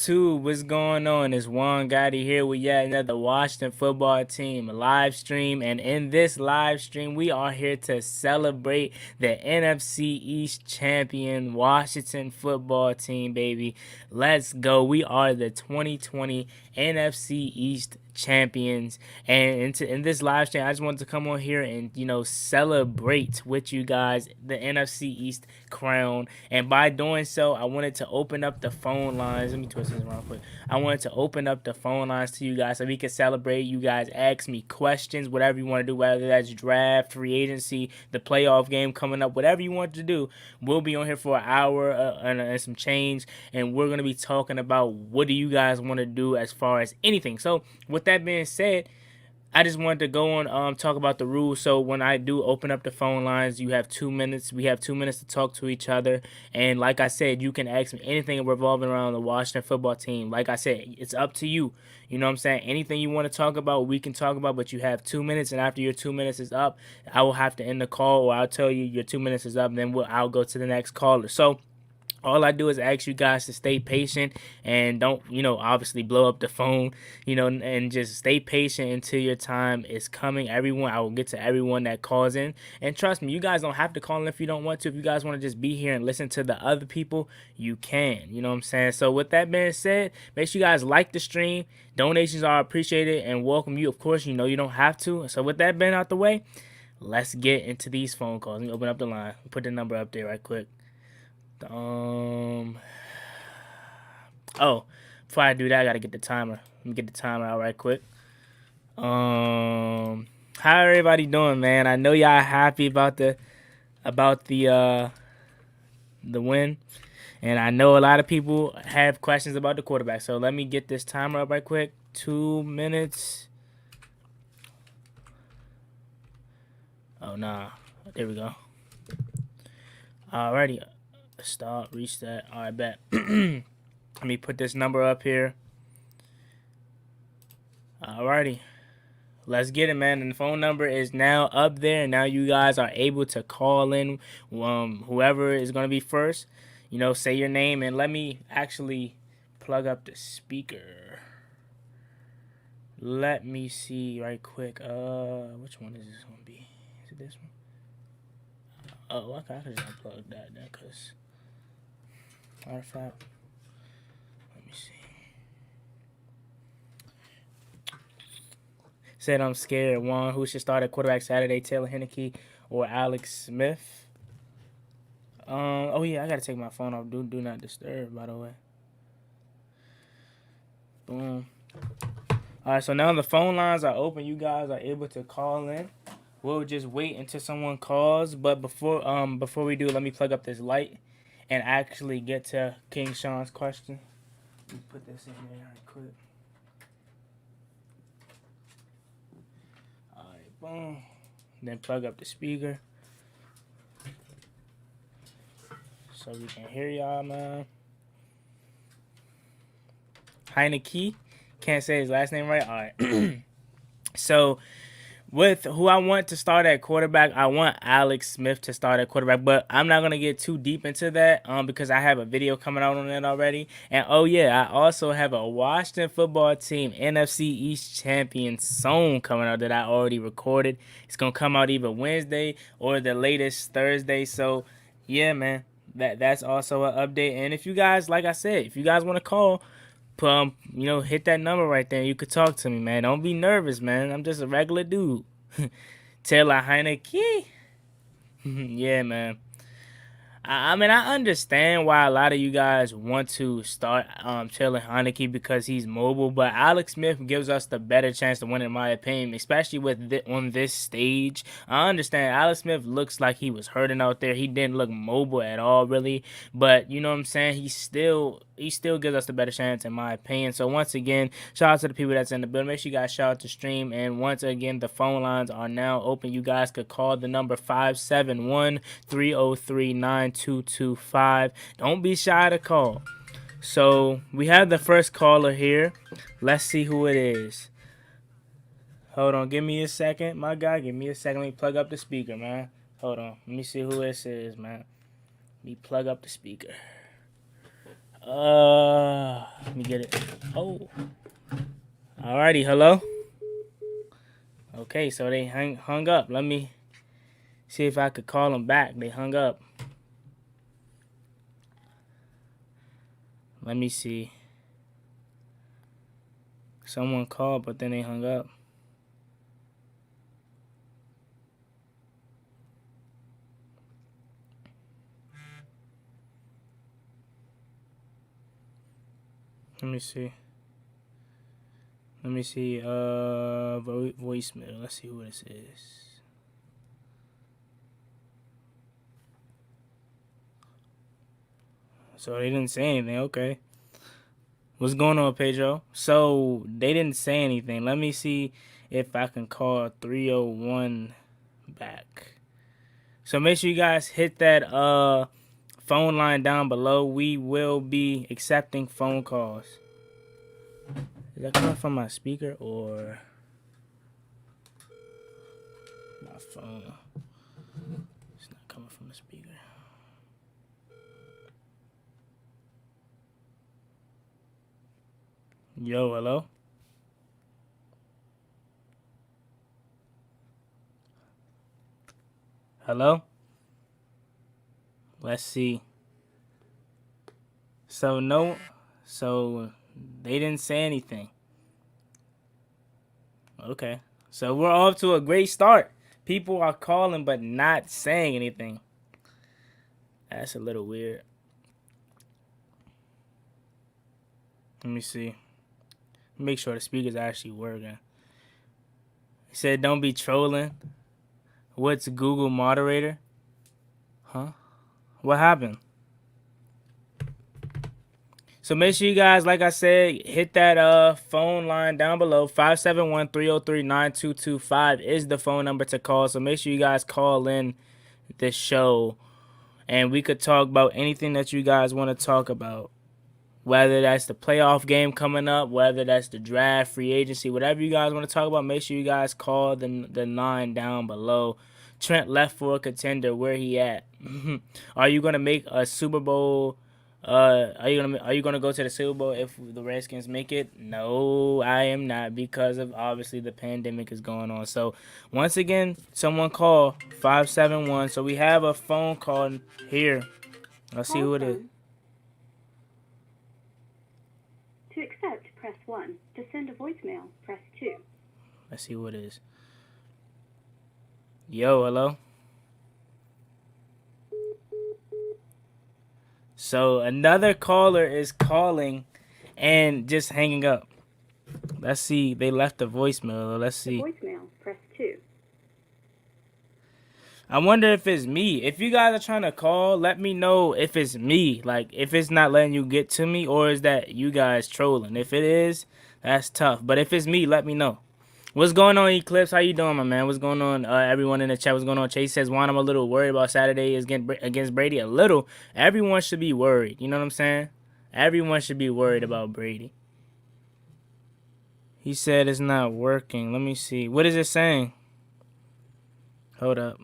YouTube, what's going on? It's Juan Gotti here with yet another Washington football team live stream. And in this live stream, we are here to celebrate the NFC East champion Washington football team, baby. Let's go. We are the 2020 NFC East champions. And in this live stream, I just wanted to come on here and celebrate with you guys the NFC East crown. And by doing so, I wanted to open up the phone lines. Let me twist this around quick. I wanted to open up the phone lines to you guys so we could celebrate. You guys ask me questions, whatever you want to do, whether that's draft, free agency, the playoff game coming up, whatever you want to do. We'll be on here for an hour and some change, and we're going to be talking about what do you guys want to do as far as anything. So with that being said, I just wanted to go on talk about the rules. So when I do open up the phone lines, you have 2 minutes. We have 2 minutes to talk to each other. And like I said, you can ask me anything revolving around the Washington football team. Like I said, it's up to you. You know what I'm saying? Anything you want to talk about, we can talk about, but you have 2 minutes. And after your 2 minutes is up, I will have to end the call, or I'll tell you your 2 minutes is up, and then I'll go to the next caller. So all I do is ask you guys to stay patient and don't, obviously blow up the phone, and just stay patient until your time is coming. Everyone, I will get to everyone that calls in. And trust me, you guys don't have to call in if you don't want to. If you guys want to just be here and listen to the other people, you can. You know what I'm saying? So with that being said, make sure you guys like the stream. Donations are appreciated and welcome you. Of course, you don't have to. So with that being out the way, let's get into these phone calls. Let me open up the line. Put the number up there right quick. Oh, before I do that, I gotta get the timer. Let me get the timer out right quick. How everybody doing, man? I know y'all happy about the win, and I know a lot of people have questions about the quarterback. So let me get this timer up right quick. 2 minutes. Oh nah, there we go. Alrighty. Stop, reset. All right, bet. Let me put this number up here. Alrighty. Let's get it, man. And the phone number is now up there. Now you guys are able to call in whoever is going to be first. Say your name, and let me actually plug up the speaker. Let me see right quick. Which one is this going to be? Is it this one? Oh, okay. I could just unplug that then, because artifact. Let me see. Said I'm scared. One, who should start at quarterback Saturday? Taylor Heineke or Alex Smith? Oh yeah, I gotta take my phone off. Do not disturb, by the way. Boom. All right, so now the phone lines are open. You guys are able to call in. We'll just wait until someone calls. But before we do, let me plug up this light and actually get to King Sean's question. Let me put this in there right quick. Alright, boom. Then plug up the speaker so we can hear y'all, man. Heineke. Can't say his last name right. Alright. So with who I want to start at quarterback, I want Alex Smith to start at quarterback, but I'm not going to get too deep into that because I have a video coming out on that already. And oh yeah, I also have a Washington football team NFC East champion song coming out that I already recorded. It's going to come out either Wednesday or the latest Thursday. So yeah, man, that's also an update. And if you guys, like I said, if you guys want to call, hit that number right there. You could talk to me, man. Don't be nervous, man. I'm just a regular dude. Taylor Heineke. Yeah, man. I mean, I understand why a lot of you guys want to start Taylor Heineke because he's mobile, but Alex Smith gives us the better chance to win, in my opinion, especially with on this stage. I understand Alex Smith looks like he was hurting out there. He didn't look mobile at all, really, but you know what I'm saying? He still gives us the better chance, in my opinion. So once again, shout out to the people that's in the building. Make sure you guys shout out the stream. And once again, the phone lines are now open. You guys could call the number 571-303-9225. Don't be shy to call. So we have the first caller here. Let's see who it is. Hold on, give me a second, my guy. Give me a second. Let me plug up the speaker, man. Hold on. Let me see who this is, man. Let me plug up the speaker. Let me get it. Oh. Alrighty, hello? Okay, so they hung up. Let me see if I could call them back. They hung up. Let me see. Someone called, but then they hung up. Let me see. Voicemail. Let's see who this is. So they didn't say anything. Okay. What's going on, Pedro? So they didn't say anything. Let me see if I can call 301 back. So make sure you guys hit that phone line down below. We will be accepting phone calls. Is that coming from my speaker or my phone? It's not coming from the speaker. Yo, hello? Hello? Let's see. So they didn't say anything. Okay. So we're off to a great start. People are calling but not saying anything. That's a little weird. Let me see. Make sure the speaker's actually working. He said, don't be trolling. What's Google moderator? Huh? What happened? So make sure you guys, like I said, hit that phone line down below. 571-303-9225 is the phone number to call. So make sure you guys call in this show. And we could talk about anything that you guys want to talk about. Whether that's the playoff game coming up, whether that's the draft, free agency, whatever you guys want to talk about, make sure you guys call the line down below. Trent left for a contender. Where he at? Are you gonna make a Super Bowl? Are you gonna go to the Super Bowl if the Redskins make it? No, I am not, because of obviously the pandemic is going on. So once again, someone call 571. So we have a phone call here. Let's see who it is. To accept, press 1. To send a voicemail, press 2. Let's see who it is. Yo, hello? So another caller is calling and just hanging up. Let's see. They left a voicemail. Let's see. The voicemail, press 2. I wonder if it's me. If you guys are trying to call, let me know if it's me. Like, if it's not letting you get to me, or is that you guys trolling? If it is, that's tough. But if it's me, let me know. What's going on, Eclipse? How you doing, my man? What's going on, everyone in the chat? What's going on? Chase says, Juan, I'm a little worried about Saturday against Brady. A little. Everyone should be worried. You know what I'm saying? Everyone should be worried about Brady. He said it's not working. Let me see. What is it saying? Hold up.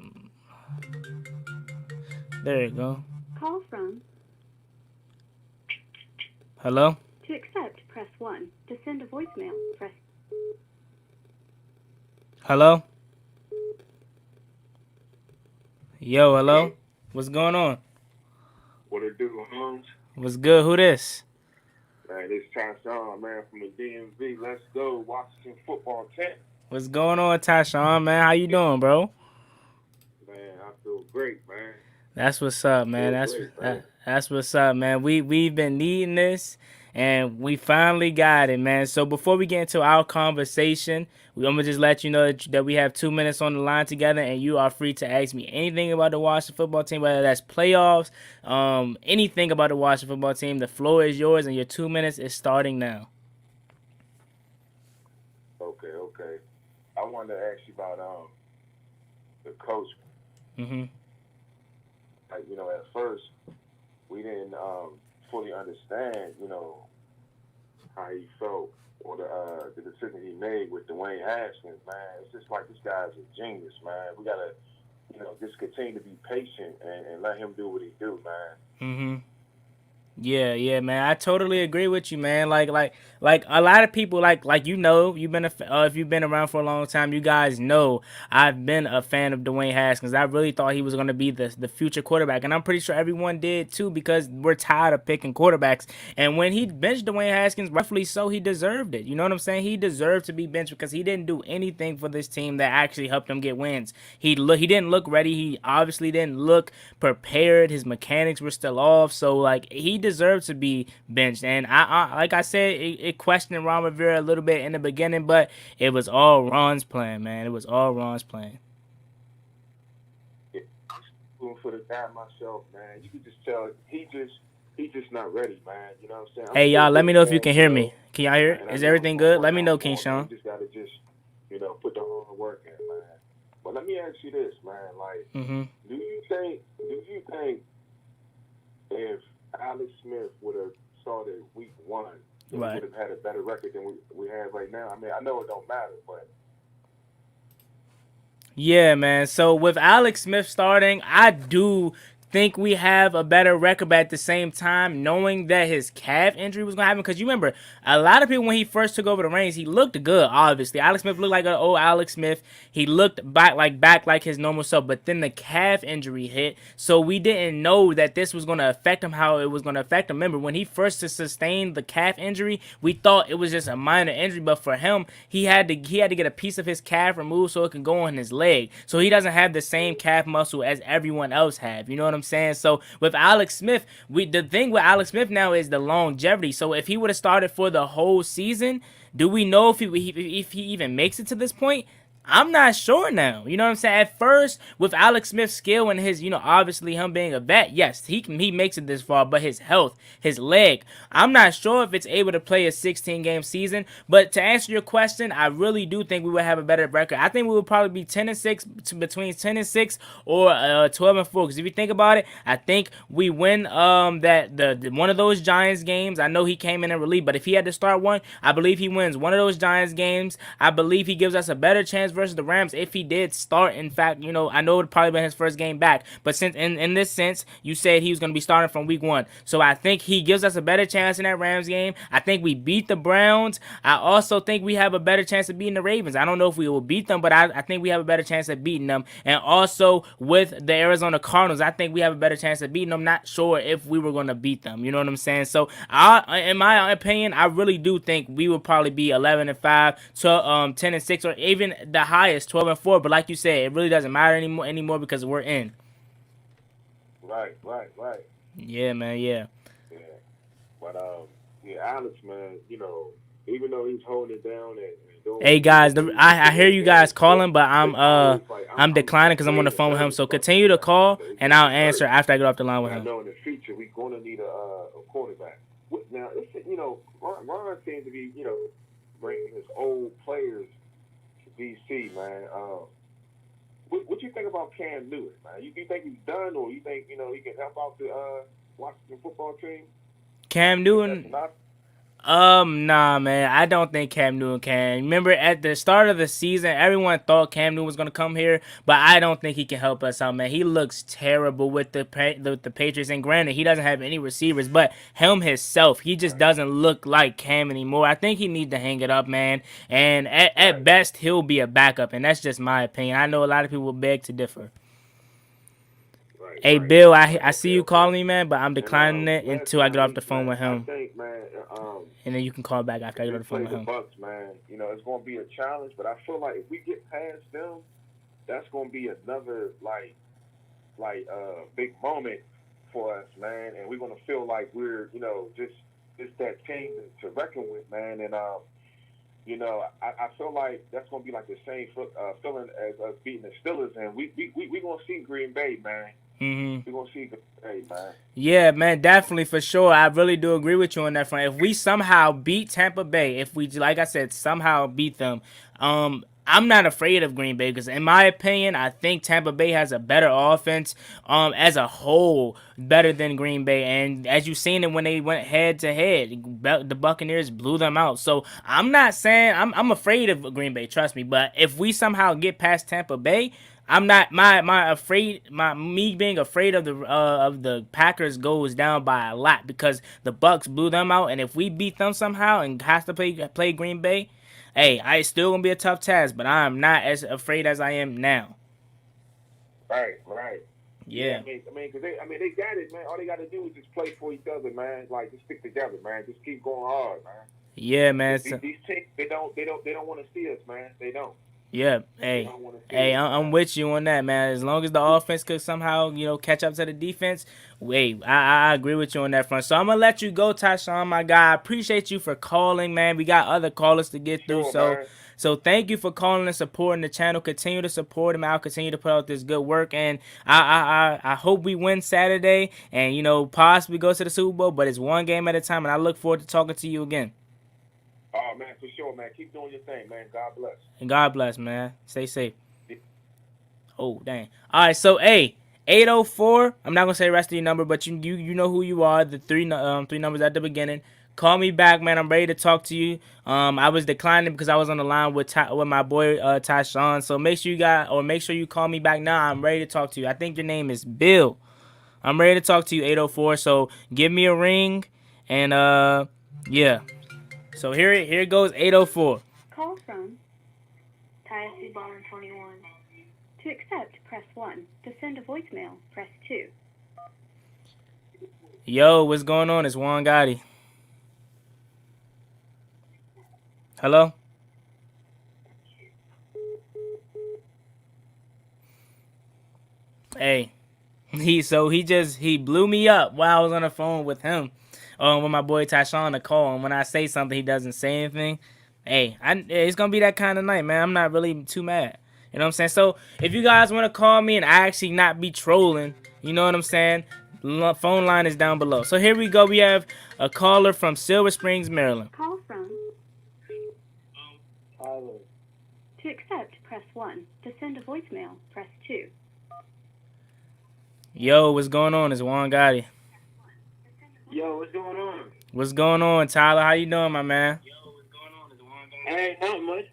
There you go. Call from. Hello? To accept, press 1. To send a voicemail, press. Hello? Yo, hello? What's going on? What it do, Holmes? What's good? Who this? Man, this Tyshawn, man, from the DMV. Let's go, Washington football team. What's going on, Tyshawn, man? How you doing, bro? Man, I feel great, man. That's what's up, man. That's what's up, man. We've been needing this, and we finally got it, man. So before we get into our conversation, I'm gonna just let you know that we have 2 minutes on the line together, and you are free to ask me anything about the Washington football team, whether that's playoffs, anything about the Washington football team. The floor is yours, and your 2 minutes is starting now. Okay. I wanted to ask you about the coach. Like, you know, at first we didn't fully understand, you know, how he felt, or the decision he made with Dwayne Haskins, man. It's just like, this guy's a genius, man. We gotta, you know, just continue to be patient and let him do what he do, man. Yeah, man. I totally agree with you, man. Like a lot of people, you've been if you've been around for a long time, you guys know I've been a fan of Dwayne Haskins. I really thought he was gonna be the future quarterback, and I'm pretty sure everyone did too because we're tired of picking quarterbacks. And when he benched Dwayne Haskins, rightfully so, he deserved it. You know what I'm saying? He deserved to be benched because he didn't do anything for this team that actually helped him get wins. He didn't look ready. He obviously didn't look prepared. His mechanics were still off. So like he deserves to be benched. And I like I said, it questioned Ron Rivera a little bit in the beginning, but it was all Ron's plan, man. It was all Ron's plan. Yeah, I'm rooting for the guy myself, man. You can just tell he just not ready, man. You know what I'm saying? Hey y'all, let me know if you can hear me. Can y'all hear? Is everything good? Let me know, King Sean. You just gotta put the hard work in, man. But let me ask you this, man. Like, do you think if Alex Smith would have started week 1, we would have had a better record than we have right now? I mean, I know it don't matter, but yeah, man. So with Alex Smith starting, I do think we have a better record, but at the same time, knowing that his calf injury was going to happen, because you remember, a lot of people, when he first took over the reins, he looked good, obviously. Alex Smith looked like an old Alex Smith. He looked back like his normal self, but then the calf injury hit, so we didn't know that this was going to affect him how it was going to affect him. Remember, when he first sustained the calf injury, we thought it was just a minor injury, but for him, he had to get a piece of his calf removed so it could go on his leg, so he doesn't have the same calf muscle as everyone else have. You know what I'm saying? So with Alex Smith, the thing with Alex Smith now is the longevity. So if he would have started for the whole season, do we know if he even makes it to this point? I'm not sure now. You know what I'm saying? At first, with Alex Smith's skill and his, obviously him being a vet, yes, he makes it this far, but his health, his leg, I'm not sure if it's able to play a 16-game season. But to answer your question, I really do think we would have a better record. I think we would probably be 10-6, between 10-6 or 12-4. Because if you think about it, I think we win the one of those Giants games. I know he came in and relief, but if he had to start one, I believe he wins one of those Giants games. I believe he gives us a better chance versus the Rams if he did start. In fact, I know it would probably been his first game back, but since in this sense, you said he was going to be starting from week 1, so I think he gives us a better chance in that Rams game. I think we beat the Browns. I also think we have a better chance of beating the Ravens. I don't know if we will beat them, but I think we have a better chance of beating them. And also with the Arizona Cardinals, I think we have a better chance of beating them. Not sure if we were going to beat them. You know what I'm saying? So in my opinion, I really do think we would probably be 11-5 to 10-6, or even the highest 12-4. But like you said, it really doesn't matter anymore because we're in. Right. Yeah, man. Yeah. But Alex, man, even though he's holding it down and doing. Hey guys, I hear you guys calling, but I'm declining because I'm on the phone with him. So continue to call, and I'll answer after I get off the line with him. I know in the future we're gonna need a quarterback. Now, Ron seems to be bringing his old players to DC, man. What you think about Cam Newton, man? You think he's done, or you think he can help out the Washington football team? Cam Newton. Nah, man. I don't think Cam Newton can. Remember, at the start of the season, everyone thought Cam Newton was going to come here, but I don't think he can help us out, man. He looks terrible with the Patriots, and granted, he doesn't have any receivers, but him himself, he just doesn't look like Cam anymore. I think he needs to hang it up, man, and at best, he'll be a backup, and that's just my opinion. I know a lot of people will beg to differ. Hey, Bill, I see you calling me, man, but I'm declining it until I get off the phone with him. I think, man, and then you can call back after I get off the phone with him. Bucks, man, it's going to be a challenge, but I feel like if we get past them, that's going to be another, big moment for us, man, and we're going to feel like we're, just that team to reckon with, man, and, I feel like that's going to be like the same feeling as us beating the Steelers, and we're going to see Green Bay, man. We're going to see Green Bay, man. Yeah, man, definitely, for sure. I really do agree with you on that front. If we somehow beat Tampa Bay, if we, like I said, somehow beat them, I'm not afraid of Green Bay because, in my opinion, I think Tampa Bay has a better offense as a whole, better than Green Bay. And as you've seen it when they went head-to-head, the Buccaneers blew them out. So I'm not saying I'm afraid of Green Bay, trust me. But if we somehow get past Tampa Bay, I'm not me being afraid of the Packers goes down by a lot because the Bucks blew them out, and if we beat them somehow and has to play Green Bay, hey, it's still gonna be a tough task, but I'm not as afraid as I am now. Right. Yeah. They got it, man. All they got to do is just play for each other, man. Like, just stick together, man. Just keep going hard, man. Yeah, man. These teams, they don't want to see us, man. They don't. Yeah, hey, I'm with you on that, man. As long as the offense could somehow, catch up to the defense, I agree with you on that front. So I'm gonna let you go, Tyshawn, my guy. I appreciate you for calling, man. We got other callers to get through, so thank you for calling and supporting the channel. Continue to support him. I'll continue to put out this good work, and I hope we win Saturday, and possibly go to the Super Bowl. But it's one game at a time, and I look forward to talking to you again. Oh, man, for sure, man. Keep doing your thing, man. God bless. And God bless, man. Stay safe. Oh, dang. All right, so, 804. I'm not going to say the rest of your number, but you know who you are. The three numbers at the beginning. Call me back, man. I'm ready to talk to you. I was declining because I was on the line with my boy Tyshawn. So make sure you call me back now. I'm ready to talk to you. I think your name is Bill. I'm ready to talk to you, 804. So give me a ring, and yeah. So here goes 804. Call from Tyce 21. To accept, press 1. To send a voicemail, press 2. Yo, what's going on? It's Juan Gotti. Hello? Hey. He blew me up while I was on the phone with him. With my boy Tyshawn to call, and when I say something, he doesn't say anything. Hey, it's gonna be that kind of night, man. I'm not really too mad. You know what I'm saying? So if you guys want to call me and I actually not be trolling, you know what I'm saying? Phone line is down below. So here we go. We have a caller from Silver Springs, Maryland. Call from Tyler. To accept, press 1. To send a voicemail, press 2. Yo, what's going on? It's Juan Gotti. Yo, what's going on? What's going on, Tyler? How you doing, my man? Yo, what's going on? It's Juan Gotti. Hey, not much.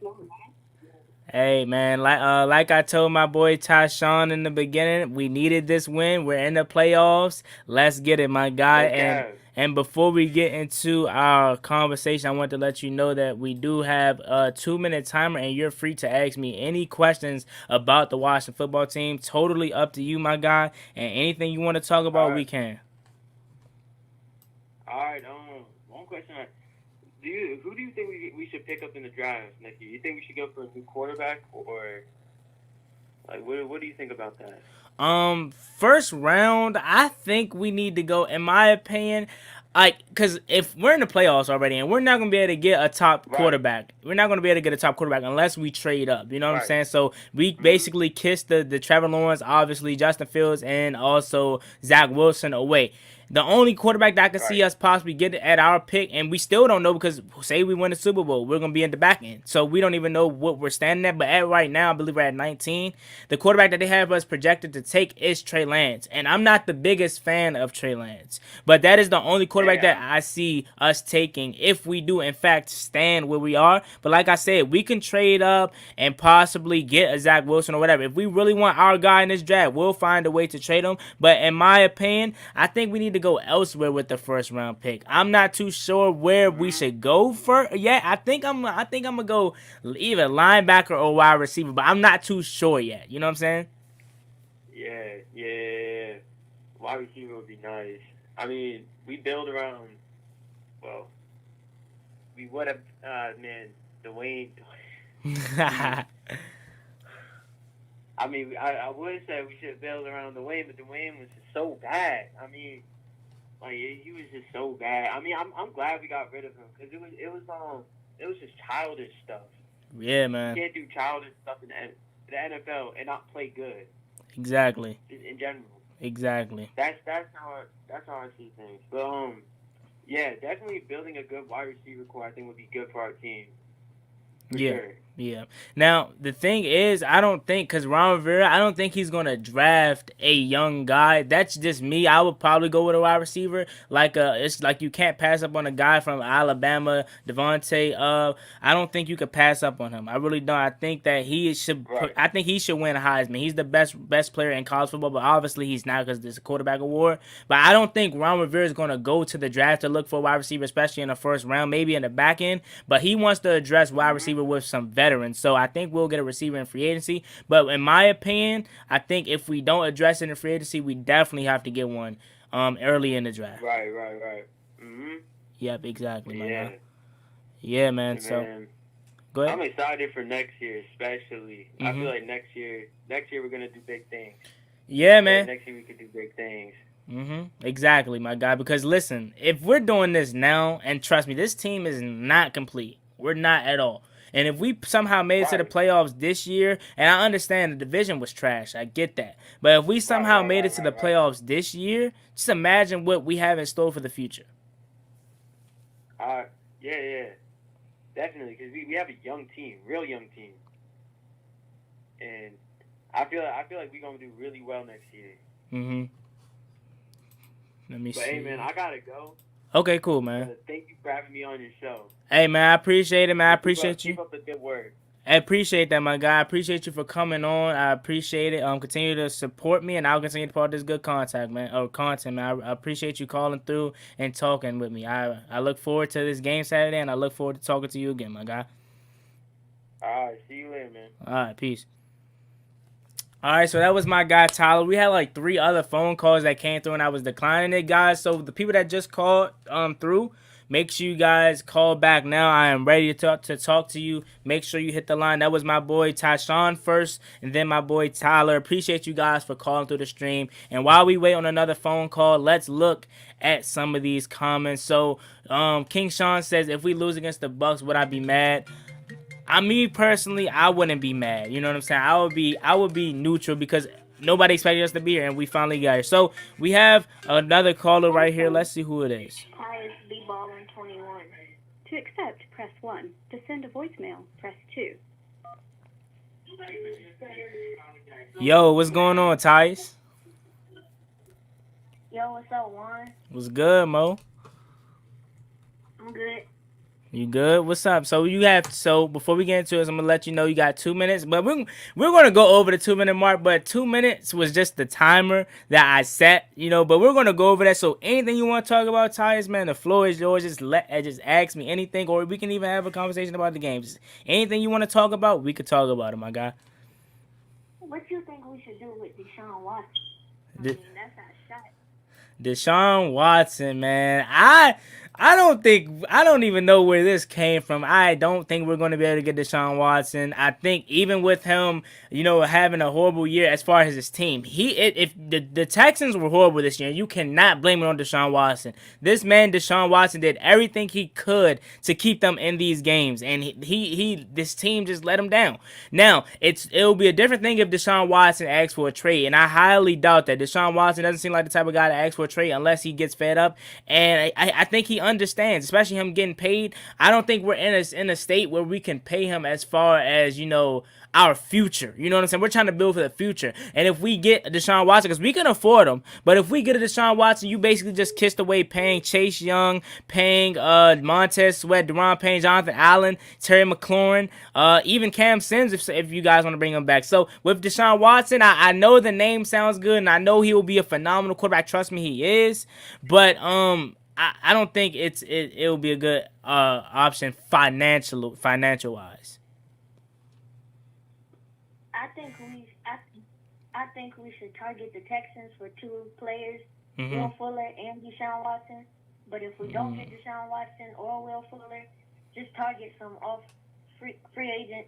Hey, man, like I told my boy Tyshawn in the beginning, we needed this win. We're in the playoffs. Let's get it, my guy. Okay. And before we get into our conversation, I want to let you know that we do have a 2-minute timer, and you're free to ask me any questions about the Washington football team. Totally up to you, my guy. And anything you want to talk about, we can. All right. One question. Who do you think we should pick up in the draft next year? You think we should go for a new quarterback, or like what do you think about that? First round, I think we need to go, in my opinion, because if we're in the playoffs already and we're not going to be able to get a top quarterback, we're not going to be able to get a top quarterback unless we trade up. You know what I'm saying? So we basically kissed the Trevor Lawrence, obviously Justin Fields, and also Zach Wilson away. The only quarterback that I can see us possibly get at our pick, and we still don't know because say we win the Super Bowl, we're going to be in the back end. So we don't even know what we're standing at. But right now, I believe we're at 19. The quarterback that they have us projected to take is Trey Lance. And I'm not the biggest fan of Trey Lance. But that is the only quarterback that I see us taking if we do, in fact, stand where we are. But like I said, we can trade up and possibly get a Zach Wilson or whatever. If we really want our guy in this draft, we'll find a way to trade him. But in my opinion, I think we need to go elsewhere with the first round pick. I'm not too sure where we should go for. Yeah, I think I'm gonna go either linebacker or wide receiver, but I'm not too sure yet. You know what I'm saying? Yeah. Wide receiver would be nice. I mean, we build around. Well, we would have Dwayne. I mean, I would say we should build around Dwayne, but Dwayne was just so bad. I mean, like he was just so bad. I mean, I'm glad we got rid of him because it was just childish stuff. Yeah, man. You can't do childish stuff in the NFL and not play good. Exactly. In general. Exactly. That's how I see things. But yeah, definitely building a good wide receiver core I think would be good for our team. For sure. Yeah. Now the thing is, I don't think because Ron Rivera, I don't think he's gonna draft a young guy. That's just me. I would probably go with a wide receiver. It's like you can't pass up on a guy from Alabama, Devontae. I don't think you could pass up on him. I really don't. I think that he should. Right. I think he should win a Heisman. He's the best player in college football, but obviously he's not because there's a quarterback award. But I don't think Ron Rivera is gonna go to the draft to look for a wide receiver, especially in the first round, maybe in the back end. But he wants to address wide receiver with some veterans. So I think we'll get a receiver in free agency. But in my opinion, I think if we don't address it in free agency, we definitely have to get one early in the draft. Right. Yep, exactly, man. Yeah. Yeah, man. So go ahead. I'm excited for next year, especially. I feel like next year we're gonna do big things. Yeah, man. Next year we could do big things. Exactly, my guy. Because listen, if we're doing this now, and trust me, this team is not complete. We're not at all. And if we somehow made it to the playoffs this year, and I understand the division was trash, I get that. But if we somehow made it to the playoffs this year, just imagine what we have in store for the future. Yeah, definitely. Because we have a young team, real young team, and I feel like we're gonna do really well next year. Let me see. But hey, man, I gotta go. Okay, cool, man. Thank you for having me on your show. Hey, man, I appreciate it, man. I appreciate you. Keep up the good work. I appreciate that, my guy. I appreciate you for coming on. I appreciate it. Continue to support me, and I'll continue to part this good content, man. I appreciate you calling through and talking with me. I look forward to this game Saturday, and I look forward to talking to you again, my guy. All right, see you later, man. All right, peace. All right, so that was my guy, Tyler. We had like 3 other phone calls that came through, and I was declining it, guys. So the people that just called through, make sure you guys call back now. I am ready to talk to you. Make sure you hit the line. That was my boy Tyshawn first, and then my boy Tyler. Appreciate you guys for calling through the stream. And while we wait on another phone call, let's look at some of these comments. So King Sean says, if we lose against the Bucks, would I be mad? Me personally, I wouldn't be mad. You know what I'm saying? I would be neutral because nobody expected us to be here, and we finally got here. So we have another caller right here. Let's see who it is. Tyce B-Ballin 21. To accept, press 1. To send a voicemail, press 2. Yo, what's going on, Tyce? Yo, what's up, Juan? What's good, Mo? I'm good. You good? What's up? So before we get into this, I'm gonna let you know you got 2 minutes, but we're gonna go over the 2-minute mark. But 2 minutes was just the timer that I set, but we're gonna go over that. So anything you want to talk about, Tyce, man, the floor is yours. Just ask me anything, or we can even have a conversation about the games. Anything you want to talk about, we could talk about it, my guy. What do you think we should do with Deshaun Watson? That's not shot. Deshaun Watson, man, I don't even know where this came from. I don't think we're going to be able to get Deshaun Watson. I think even with him, having a horrible year as far as his team, if the Texans were horrible this year, you cannot blame it on Deshaun Watson. This man, Deshaun Watson, did everything he could to keep them in these games, and this team just let him down. Now, it'll be a different thing if Deshaun Watson asks for a trade, and I highly doubt that. Deshaun Watson doesn't seem like the type of guy to ask for a trade unless he gets fed up, and I think he understands, especially him getting paid. I don't think we're in a state where we can pay him as far as, our future. You know what I'm saying? We're trying to build for the future. And if we get Deshaun Watson, because we can afford him, but if we get a Deshaun Watson, you basically just kissed away paying Chase Young, paying Montez Sweat, Deron Payne, Jonathan Allen, Terry McLaurin, even Cam Sims if you guys want to bring him back. So with Deshaun Watson, I know the name sounds good, and I know he will be a phenomenal quarterback. Trust me, he is. But I don't think it'll be a good option financial wise. I think we should target the Texans for 2 players, Will Fuller and Deshaun Watson. But if we don't get Deshaun Watson or Will Fuller, just target some free agent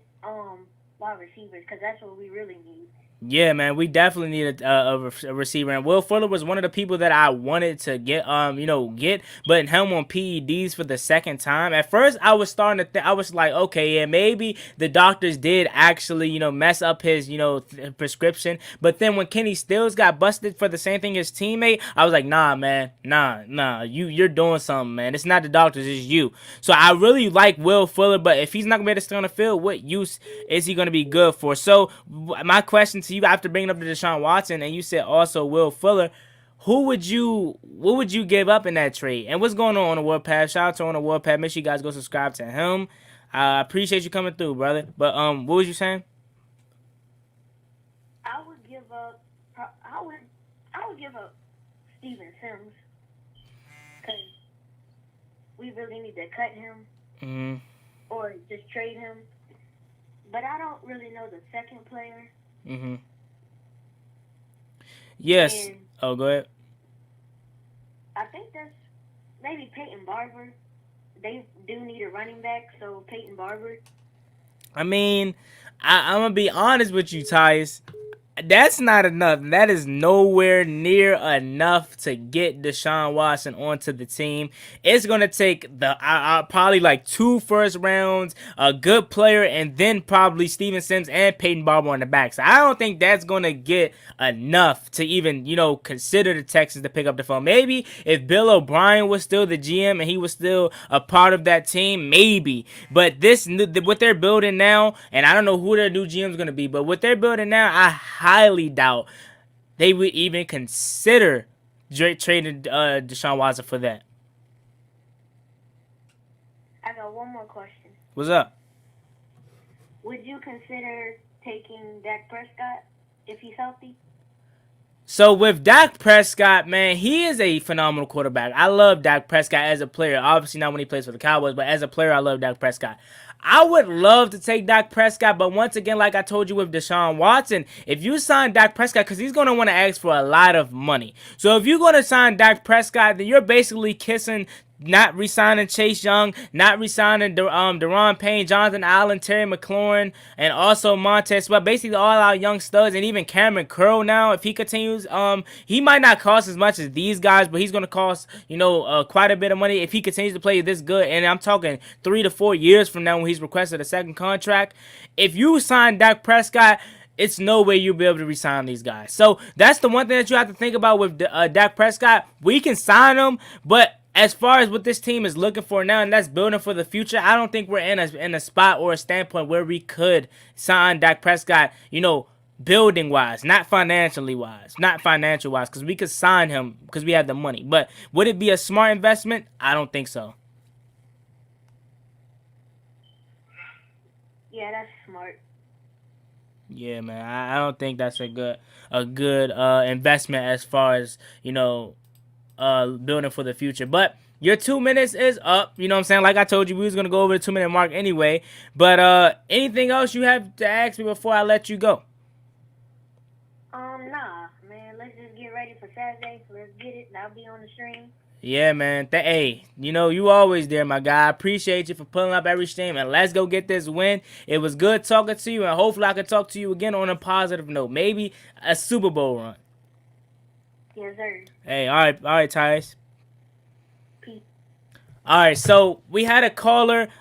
wide receivers, because that's what we really need. Yeah, man, we definitely need a receiver, and Will Fuller was one of the people that I wanted to get, but him on PEDs for the second time. At first, I was starting to think, I was like, okay, yeah, maybe the doctors did actually, mess up his, prescription. But then when Kenny Stills got busted for the same thing as teammate, I was like, nah, man, nah, you're doing something, man. It's not the doctors, it's you. So I really like Will Fuller, but if he's not gonna be able to stay on the field, what use is he gonna be good for? So my question to you, after bringing up the Deshaun Watson, and you said also Will Fuller, what would you give up in that trade? And what's going on the World Pass? Shout out to on the World Pass. Make sure you guys go subscribe to him. I appreciate you coming through, brother. But what was you saying? I would give up. I would give up Steven Sims because we really need to cut him or just trade him. But I don't really know the second player. Yes. And go ahead. I think that's maybe Peyton Barber. They do need a running back, so Peyton Barber. I mean, I'm gonna be honest with you, Tyce. That's not enough. That is nowhere near enough to get Deshaun Watson onto the team. It's going to take probably like 2 first rounds, a good player, and then probably Steven Sims and Peyton Barber on the back. So I don't think that's going to get enough to even, consider the Texans to pick up the phone. Maybe if Bill O'Brien was still the GM and he was still a part of that team, maybe. But what they're building now, and I don't know who their new GM is going to be, but what they're building now, I highly doubt they would even consider trading Deshaun Watson for that. I got one more question. What's up? Would you consider taking Dak Prescott if he's healthy? So with Dak Prescott, man, he is a phenomenal quarterback. I love Dak Prescott as a player. Obviously not when he plays for the Cowboys, but as a player, I love Dak Prescott. I would love to take Dak Prescott, but once again, like I told you with Deshaun Watson, if you sign Dak Prescott, because he's going to want to ask for a lot of money. So if you're going to sign Dak Prescott, then you're basically kissing not re-signing Chase Young, not re-signing Deron Payne, Jonathan Allen, Terry McLaurin, and also Montez Sweat, basically all our young studs, and even Cameron Curl now, if he continues, he might not cost as much as these guys, but he's going to cost, quite a bit of money if he continues to play this good, and I'm talking 3 to 4 years from now when he's requested a second contract. If you sign Dak Prescott, it's no way you'll be able to re-sign these guys. So that's the one thing that you have to think about with Dak Prescott. We can sign him, but as far as what this team is looking for now, and that's building for the future, I don't think we're in a spot or a standpoint where we could sign Dak Prescott, building wise, not financial wise, because we could sign him because we have the money. But would it be a smart investment? I don't think so. Yeah, that's smart. Yeah, man, I don't think that's a good investment as far as building for the future. But your 2 minutes is up. You know what I'm saying? Like I told you, we was gonna go over the 2 minute mark anyway. But anything else you have to ask me before I let you go? Nah, man. Let's just get ready for Saturday. Let's get it. I'll be on the stream. Yeah, man. Hey, you always there, my guy. I appreciate you for pulling up every stream, and let's go get this win. It was good talking to you, and hopefully I can talk to you again on a positive note. Maybe a Super Bowl run. Yes, sir. Hey, all right, Tyce. Peace. All right, so we had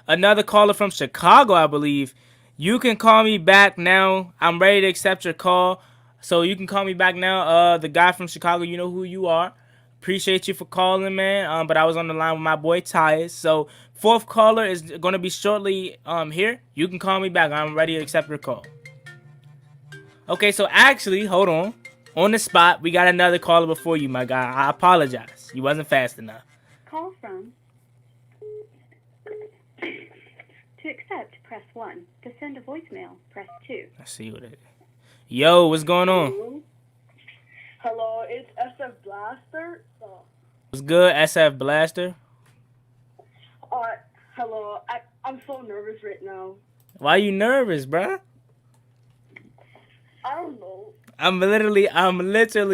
another caller from Chicago, I believe. You can call me back now. I'm ready to accept your call, so you can call me back now. The guy from Chicago, you know who you are. Appreciate you for calling, man. But I was on the line with my boy Tyce. So 4th caller is going to be shortly here. You can call me back. I'm ready to accept your call. Okay, so actually, hold on. On the spot, we got another caller before you, my guy. I apologize. You wasn't fast enough. Call from. To accept, press 1. To send a voicemail, press 2. Let's see what it is. Yo, what's going on? Hello, it's SF Blaster. What's good, SF Blaster? Hello. I'm so nervous right now. Why you nervous, bruh? I don't know. I'm literally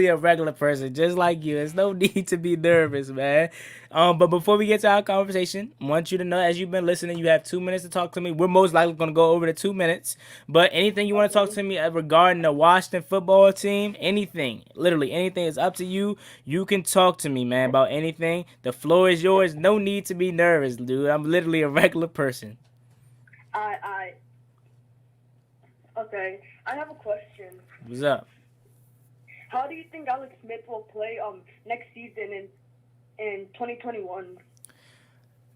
a regular person, just like you. There's no need to be nervous, man. But before we get to our conversation, I want you to know, as you've been listening, you have 2 minutes to talk to me. We're most likely going to go over the 2 minutes. But anything you want to talk to me regarding the Washington football team, anything, literally anything is up to you. You can talk to me, man, about anything. The floor is yours. No need to be nervous, dude. I'm literally a regular person. Okay. I have a question. What's up? How do you think Alex Smith will play next season in 2021?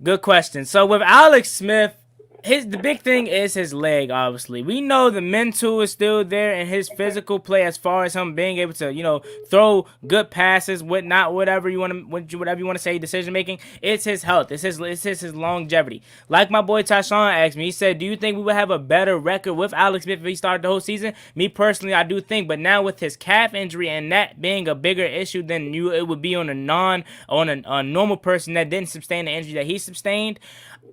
Good question. So with Alex Smith, the big thing is his leg, obviously. We know the mental is still there and his physical play as far as him being able to, throw good passes, whatever you want to say, decision making. It's his health. It's his longevity. Like my boy Tyshawn asked me, he said, do you think we would have a better record with Alex Smith if he started the whole season? Me personally, I do think, but now with his calf injury and that being a bigger issue than it would be on a normal person that didn't sustain the injury that he sustained,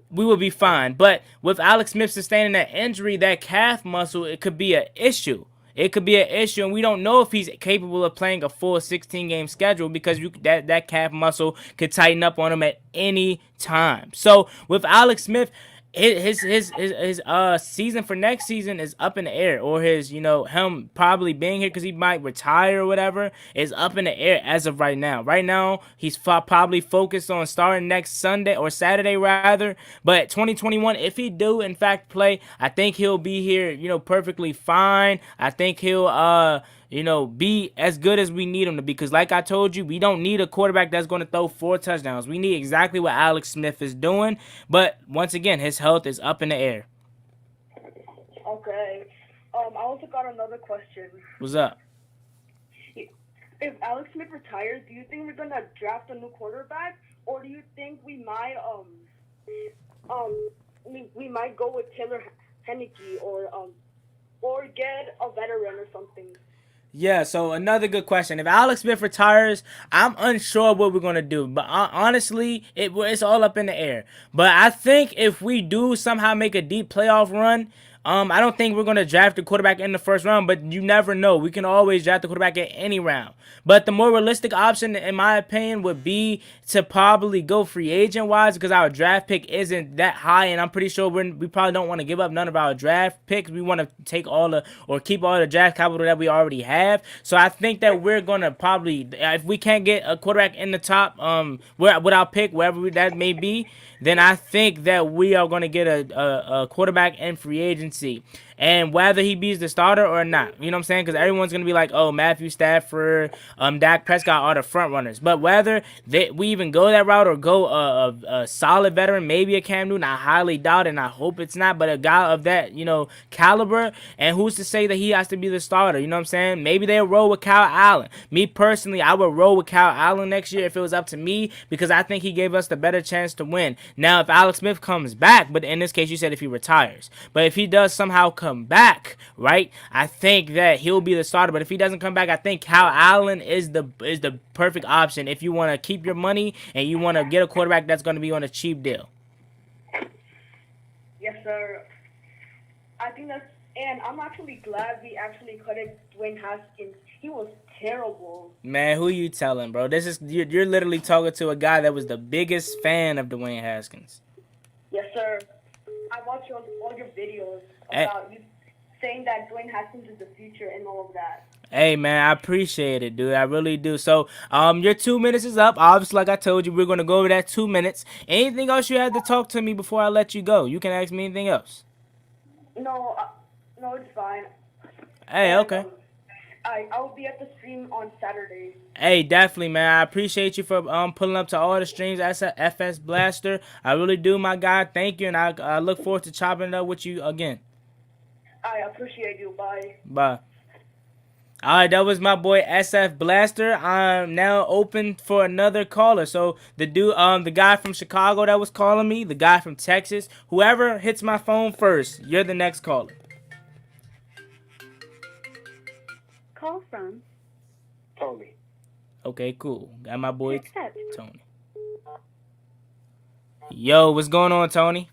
we will be fine. But with Alex Smith sustaining that injury, that calf muscle, it could be an issue. It could be an issue, and we don't know if he's capable of playing a full 16-game schedule because that calf muscle could tighten up on him at any time. So with Alex Smith, his season for next season is up in the air, or him probably being here because he might retire or whatever is up in the air as of right now. Right now, he's probably focused on starting next Sunday or Saturday rather. But 2021, if he do in fact play, I think he'll be here, perfectly fine. I think he'll be as good as we need him to be. Because like I told you, we don't need a quarterback that's going to throw 4 touchdowns. We need exactly what Alex Smith is doing. But once again, his health is up in the air. Okay. I also got another question. What's up? If Alex Smith retires, do you think we're gonna draft a new quarterback, or do you think we might go with Taylor Henneke or get a veteran or something? Yeah, so another good question. If Alex Smith retires, I'm unsure what we're going to do. But honestly, it's all up in the air. But I think if we do somehow make a deep playoff run, I don't think we're going to draft a quarterback in the first round, but you never know. We can always draft a quarterback at any round. But the more realistic option, in my opinion, would be to probably go free agent-wise because our draft pick isn't that high, and I'm pretty sure we probably don't want to give up none of our draft picks. We want to take keep all the draft capital that we already have. So I think that we're going to probably, if we can't get a quarterback in the top with our pick, wherever that may be, then I think that we are going to get a quarterback in free agency. And whether he be the starter or not, you know what I'm saying? Because everyone's going to be like, oh, Matthew Stafford, Dak Prescott are the front runners. But whether we even go that route or go a solid veteran, maybe a Cam Newton, I highly doubt it, and I hope it's not. But a guy of that, caliber, and who's to say that he has to be the starter? You know what I'm saying? Maybe they'll roll with Kyle Allen. Me personally, I would roll with Kyle Allen next year if it was up to me because I think he gave us the better chance to win. Now, if Alex Smith comes back, but in this case, you said if he retires. But if he does somehow come back, right, I think that he'll be the starter. But if he doesn't come back, I think Kyle Allen is the perfect option if you want to keep your money and you want to get a quarterback that's going to be on a cheap deal. Yes, sir. I think that's, and I'm actually glad we actually cut it Dwayne Haskins. He was terrible. Man, who you telling, bro? You're literally talking to a guy that was the biggest fan of Dwayne Haskins. Yes, sir. I watch all your videos about you saying that Dwayne Haskins is the future and all of that. Hey, man, I appreciate it, dude. I really do. So, your 2 minutes is up. Obviously, like I told you, we're going to go over that 2 minutes. Anything else you had to talk to me before I let you go? You can ask me anything else. No, it's fine. Hey, okay. I'll be at the stream on Saturday. Hey, definitely, man. I appreciate you for pulling up to all the streams. That's a FS Blaster. I really do, my guy. Thank you, and I look forward to chopping it up with you again. I appreciate you. Bye. Bye. All right, that was my boy SF Blaster. I'm now open for another caller. So the guy from Chicago that was calling me, the guy from Texas, whoever hits my phone first, you're the next caller. Call from Tony. Okay, cool. Got my boy accept. Tony. Yo, what's going on, Tony?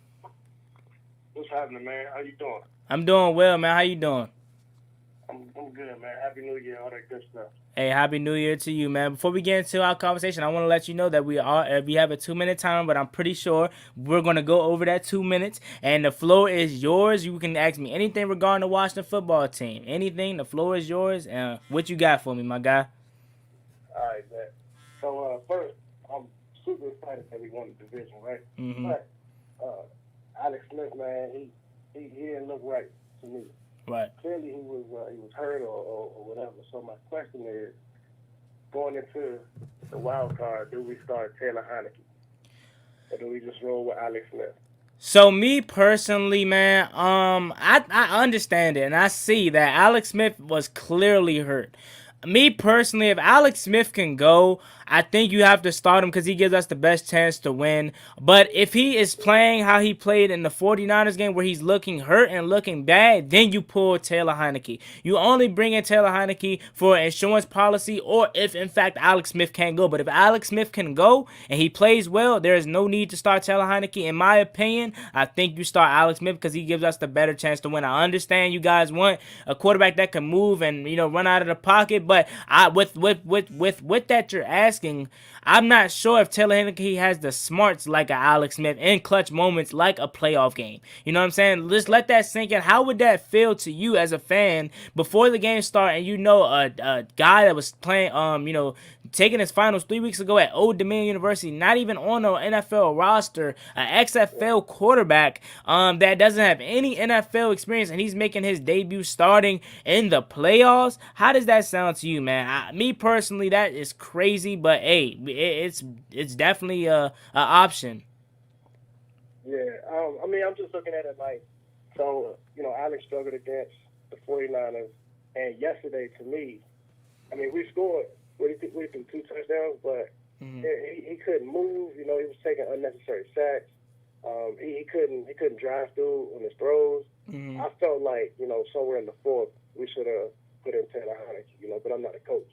What's happening, man? How you doing? I'm doing well, man. How you doing? I'm I'm good, man. Happy New Year, all that good stuff. Hey, Happy New Year to you, man. Before we get into our conversation, I want to let you know that we have a 2-minute timer, but I'm pretty sure we're going to go over that 2 minutes, and the floor is yours. You can ask me anything regarding the Washington football team. Anything, the floor is yours. What you got for me, my guy? All right, man. So, first, I'm super excited that we won the division, right? Mm-hmm. But Alex Smith, man, he didn't look right to me. Right. Clearly, he was hurt or whatever. So my question is, going into the wild card, do we start Taylor Heineke, or do we just roll with Alex Smith? So me personally, man, I understand it and I see that Alex Smith was clearly hurt. Me personally, if Alex Smith can go, I think you have to start him because he gives us the best chance to win. But if he is playing how he played in the 49ers game where he's looking hurt and looking bad, then you pull Taylor Heineke. You only bring in Taylor Heineke for an insurance policy or if, in fact, Alex Smith can't go. But if Alex Smith can go and he plays well, there is no need to start Taylor Heineke. In my opinion, I think you start Alex Smith because he gives us the better chance to win. I understand you guys want a quarterback that can move and, run out of the pocket, but with that you're asking, I'm not sure if Taylor Heineke has the smarts like a Alex Smith in clutch moments like a playoff game. You know what I'm saying? Just let that sink in. How would that feel to you as a fan before the game started and a guy that was playing, taking his finals 3 weeks ago at Old Dominion University, not even on an NFL roster, an XFL quarterback that doesn't have any NFL experience, and he's making his debut starting in the playoffs? How does that sound to you, man? Me personally, that is crazy, but hey, it's definitely a option. Yeah, I'm just looking at it like, so, Alex struggled against the 49ers, and yesterday, to me, we scored. We threw 2 touchdowns, but he couldn't move. He was taking unnecessary sacks. He couldn't drive through on his throws. I felt like somewhere in the fourth we should have put in Taylor Heineke. But I'm not a coach,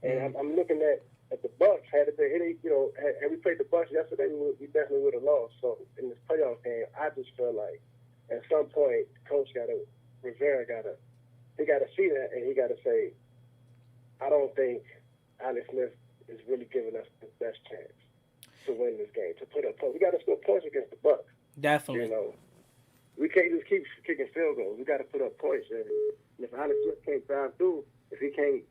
and I'm looking at the Bucks. Had we played the Bucks yesterday, we definitely would have lost. So in this playoff game, I just feel like at some point, Coach Rivera gotta see that, and he gotta say, I don't think Alex Smith is really giving us the best chance to win this game, to put up points. We got to score points against the Bucks. Definitely. We can't just keep kicking field goals. We got to put up points. And if Alex Smith can't drive through, if he can't,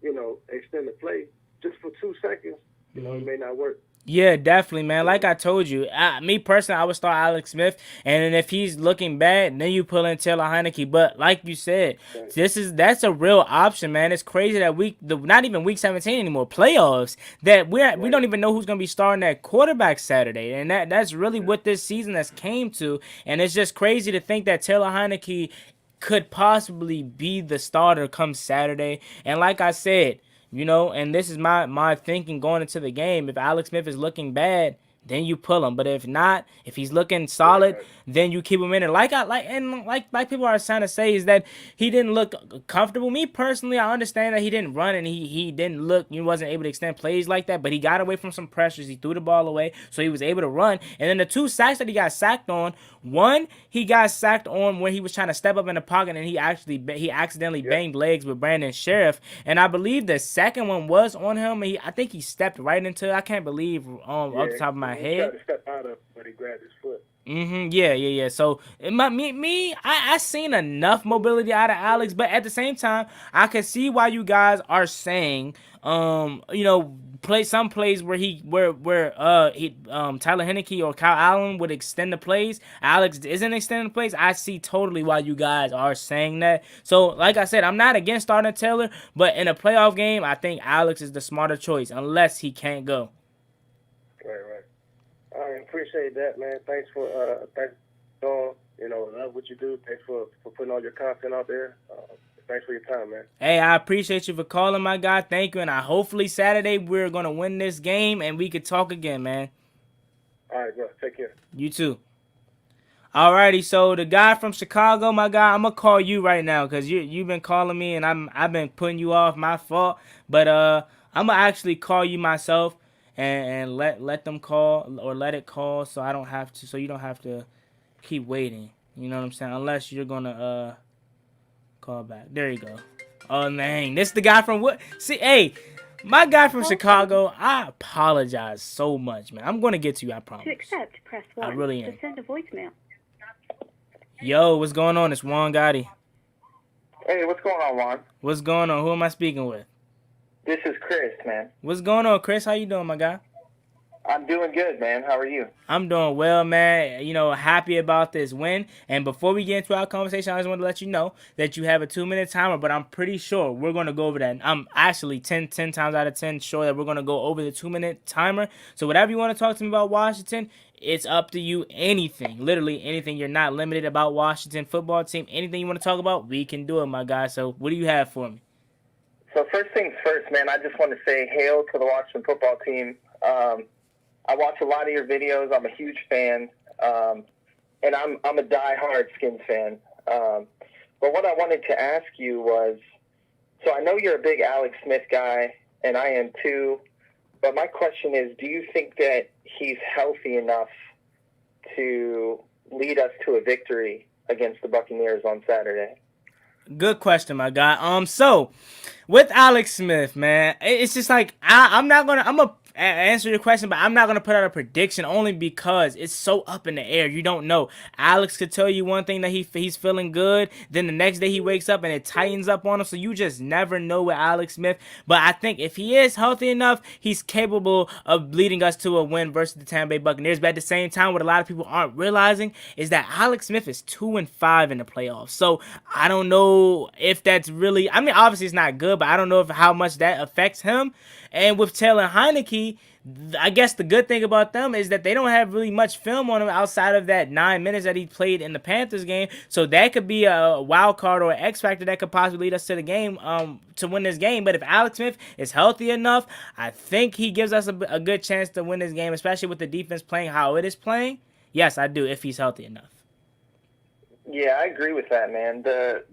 extend the play just for 2 seconds, it may not work. Yeah, definitely, man. Like I told you, me personally, I would start Alex Smith, and then if he's looking bad, then you pull in Taylor Heineke. But like you said, that's a real option, man. It's crazy that not even week 17 anymore, playoffs, that we don't even know who's gonna be starting at quarterback Saturday, and that's really what this season has came to. And it's just crazy to think that Taylor Heineke could possibly be the starter come Saturday. And like I said, and this is my thinking going into the game. If Alex Smith is looking bad, then you pull him. But if not, if he's looking solid, then you keep him in there. Like people are trying to say is that he didn't look comfortable. Me personally, I understand that he didn't run and he didn't look. He wasn't able to extend plays like that. But he got away from some pressures. He threw the ball away, so he was able to run. And then the 2 sacks that he got sacked on. One, he got sacked on when he was trying to step up in the pocket and he accidentally banged legs with Brandon Sheriff. And I believe the second one was on him. I think he stepped right into it. I can't believe off the top of my head. He tried to step out of, but he grabbed his foot. Yeah. So I seen enough mobility out of Alex, but at the same time, I can see why you guys are saying, play some plays where Tyler Heineke or Kyle Allen would extend the plays. Alex isn't extending the plays. I see totally why you guys are saying that. So like I said, I'm not against starting Taylor, but in a playoff game, I think Alex is the smarter choice unless he can't go. Right. I appreciate that, man. Thanks for love what you do. Thanks for putting all your content out there. Thanks for your time, man. Hey, I appreciate you for calling, my guy. Thank you, and hopefully Saturday we're gonna win this game and we could talk again, man. All right, bro. Take care. You too. Alrighty, so the guy from Chicago, my guy, I'm gonna call you right now because you've been calling me and I've been putting you off. My fault, but I'm gonna actually call you myself. And let them call or let it call so you don't have to keep waiting. You know what I'm saying? Unless you're gonna call back. There you go. Oh, dang. This the guy from what? See, hey, my guy from Chicago, I apologize so much, man. I'm going to get to you, I promise. To accept, press 1. I really am. To send a voicemail. Yo, what's going on? It's Juan Gotti. Hey, what's going on, Juan? What's going on? Who am I speaking with? This is Chris, man. What's going on, Chris? How you doing, my guy? I'm doing good, man. How are you? I'm doing well, man. You know, happy about this win. And before we get into our conversation, I just want to let you know that you have a 2-minute timer, but I'm pretty sure we're going to go over that. I'm actually 10 times out of 10 sure that we're going to go over the 2-minute timer. So whatever you want to talk to me about Washington, it's up to you. Anything, literally anything. You're not limited about Washington football team. Anything you want to talk about, we can do it, my guy. So what do you have for me? So first things first, man, I just want to say hail to the Washington football team. I watch a lot of your videos. I'm a huge fan, and I'm a diehard Skins fan. But what I wanted to ask you was, so I know you're a big Alex Smith guy, and I am too. But my question is, do you think that he's healthy enough to lead us to a victory against the Buccaneers on Saturday? Good question, my guy. So with Alex Smith, man, it's just like I'm gonna answer your question, but I'm not gonna put out a prediction only because it's so up in the air. You don't know. Alex could tell you one thing that he's feeling good, then the next day he wakes up and it tightens up on him. So you just never know with Alex Smith. But I think if he is healthy enough, he's capable of leading us to a win versus the Tampa Bay Buccaneers. But at the same time, what a lot of people aren't realizing is that Alex Smith is 2-5 in the playoffs. So I don't know if that's really. I mean, obviously it's not good, but I don't know how much that affects him. And with Taylor Heineke, I guess the good thing about them is that they don't have really much film on him outside of that 9 minutes that he played in the Panthers game. So that could be a wild card or an X factor that could possibly lead us to the game, to win this game. But if Alex Smith is healthy enough, I think he gives us a good chance to win this game, especially with the defense playing how it is playing. Yes, I do, if he's healthy enough. Yeah, I agree with that, man. The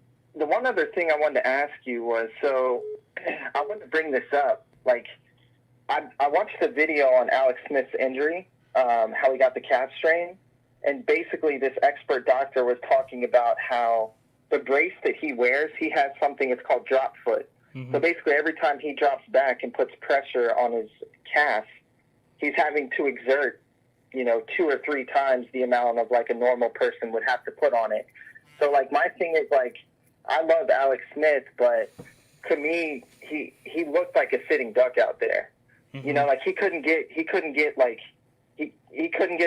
one other thing I wanted to ask you was, so I wanted to bring this up. Like, I watched the video on Alex Smith's injury, how he got the calf strain, and basically this expert doctor was talking about how the brace that he wears, he has something, it's called drop foot. Mm-hmm. So basically every time he drops back and puts pressure on his calf, he's having to exert, 2 or 3 times the amount of like a normal person would have to put on it. So like my thing is like, I love Alex Smith, but to me, he looked like a sitting duck out there. Mm-hmm. Like he couldn't get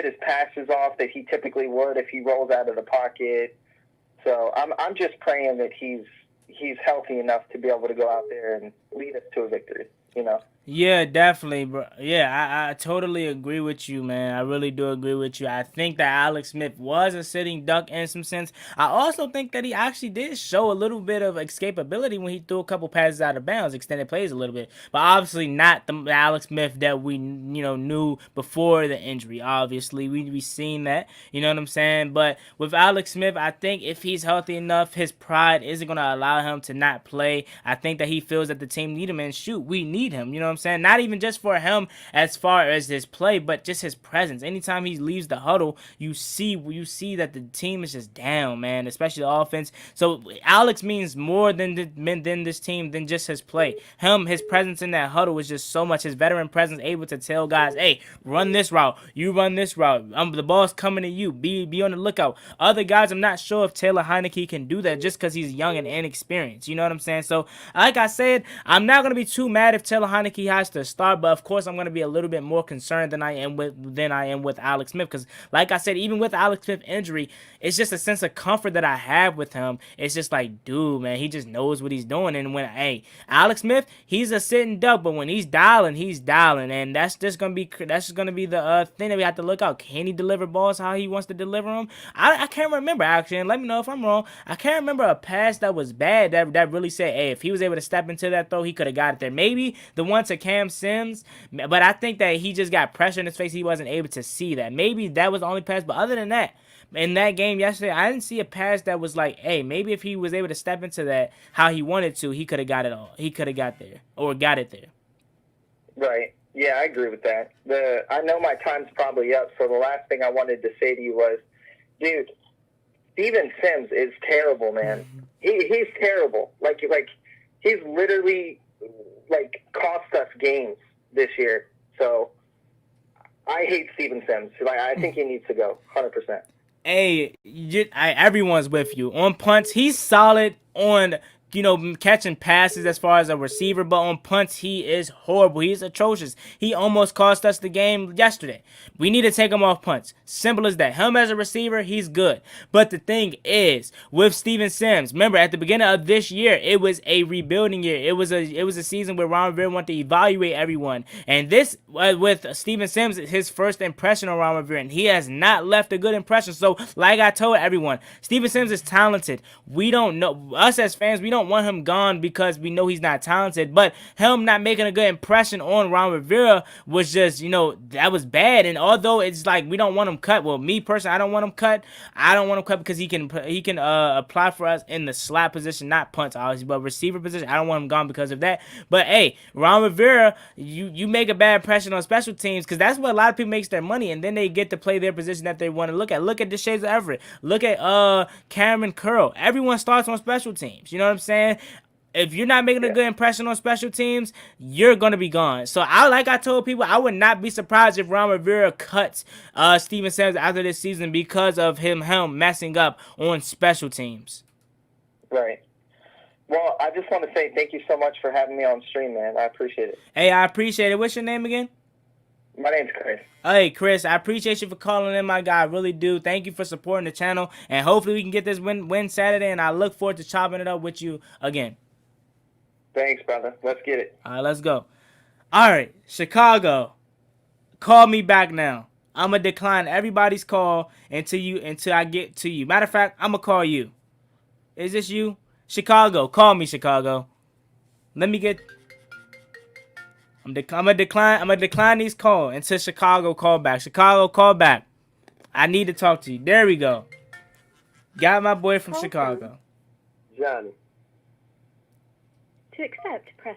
his passes off that he typically would if he rolls out of the pocket. So I'm just praying that he's healthy enough to be able to go out there and lead us to a victory. Yeah, definitely, bro. Yeah, I totally agree with you, man. I really do agree with you. I think that Alex Smith was a sitting duck in some sense. I also think that he actually did show a little bit of escapability when he threw a couple passes out of bounds, extended plays a little bit. But obviously not the Alex Smith that we, knew before the injury. Obviously, we seen that. You know what I'm saying? But with Alex Smith, I think if he's healthy enough, his pride isn't going to allow him to not play. I think that he feels that the team need him, and shoot, we need him. You know what I'm saying? Not even just for him as far as his play, but just his presence. Anytime he leaves the huddle, you see that the team is just down, man, especially the offense. So Alex means more than this team than just his play. His presence in that huddle is just so much. His veteran presence able to tell guys, hey, run this route. You run this route. The ball's coming to you. Be on the lookout. Other guys, I'm not sure if Taylor Heineke can do that just because he's young and inexperienced. You know what I'm saying? So like I said, I'm not going to be too mad if Taylor Heineke has to start, but of course I'm going to be a little bit more concerned than I am with Alex Smith, because like I said, even with Alex Smith injury, it's just a sense of comfort that I have with him. It's just like, dude, man, he just knows what he's doing. And when Alex Smith, he's a sitting duck, but when he's dialing, and that's just gonna be the thing that we have to look out. Can he deliver balls how he wants to deliver them? I can't remember, actually, and let me know if I'm wrong. I can't remember a pass that was bad that really said, hey, if he was able to step into that throw, he could have got it there. Maybe the one to Cam Sims, but I think that he just got pressure in his face. He wasn't able to see that. Maybe that was the only pass, but other than that, in that game yesterday, I didn't see a pass that was like, hey, maybe if he was able to step into that how he wanted to, he could have got it all. He could have got there or got it there. Right. Yeah, I agree with that. I know my time's probably up, so the last thing I wanted to say to you was, dude, Steven Sims is terrible, man. He's terrible. Like he's literally like cost us games this year. So I hate Steven Sims. Like, I think he needs to go 100%. Hey, everyone's with you. On punts, he's solid on, catching passes as far as a receiver, but on punts, he is horrible. He's atrocious. He almost cost us the game yesterday. We need to take him off punts. Simple as that. Him as a receiver, he's good. But the thing is, with Steven Sims, remember, at the beginning of this year, it was a rebuilding year. It was a season where Ron Rivera wanted to evaluate everyone. And this, with Steven Sims, his first impression on Ron Rivera, and he has not left a good impression. So, like I told everyone, Steven Sims is talented. We don't know, us as fans, we don't want him gone because we know he's not talented, but him not making a good impression on Ron Rivera was just, that was bad. And although it's like we don't want him cut, well, me personally, I don't want him cut. I don't want him cut because he can apply for us in the slot position, not punts, obviously, but receiver position. I don't want him gone because of that. But hey, Ron Rivera, you make a bad impression on special teams because that's what a lot of people makes their money, and then they get to play their position that they want to look at. Look at Deshayes Everett. Look at Cameron Curl. Everyone starts on special teams. You know what I'm saying? If you're not making a good impression on special teams, you're going to be gone. So, like I told people, I would not be surprised if Ron Rivera cuts Steven Sims after this season because of him messing up on special teams. Right. Well, I just want to say thank you so much for having me on stream, man. I appreciate it. Hey, I appreciate it. What's your name again? My name's Chris. Hey, Chris, I appreciate you for calling in, my guy. I really do. Thank you for supporting the channel, and hopefully we can get this win Saturday, and I look forward to chopping it up with you again. Thanks, brother. Let's get it. All right, let's go. All right, Chicago, call me back now. I'm going to decline everybody's call until I get to you. Matter of fact, I'm going to call you. Is this you? Chicago, call me, Chicago. Let me get... I'm gonna decline these calls until Chicago call back. Chicago, call back. I need to talk to you. There we go. Got my boy from Chicago. Johnny. To accept, press.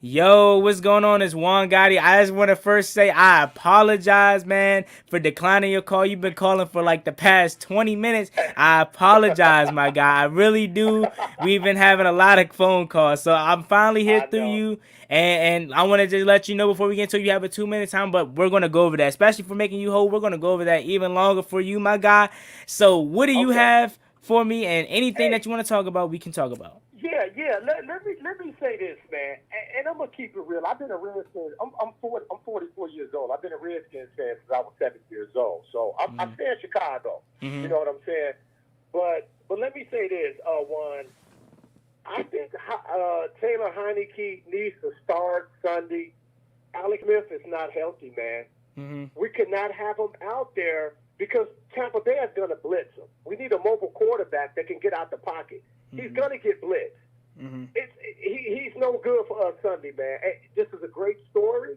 Yo, what's going on? It's Juan Gotti. I just want to first say I apologize, man, for declining your call. You've been calling for like the past 20 minutes. I apologize, my guy. I really do. We've been having a lot of phone calls, so I'm finally here through you. And I want to just let you know before we get into it, you have a 2-minute time, but we're going to go over that. Especially for making you whole, we're going to go over that even longer for you, my guy. So what do you have for me? And anything that you want to talk about, we can talk about. Yeah. Let me say this, man, and I'm gonna keep it real. I've been a Redskins. I'm 44 years old. I've been a Redskins fan since I was 7 years old. So I stay in Chicago. You know what I'm saying? But let me say this, one. I think Taylor Heineke needs to start Sunday. Alex Smith is not healthy, man. We could not have him out there because Tampa Bay is going to blitz him. We need a mobile quarterback that can get out the pocket. He's going to get blitzed. He's no good for us Sunday, man. This is a great story.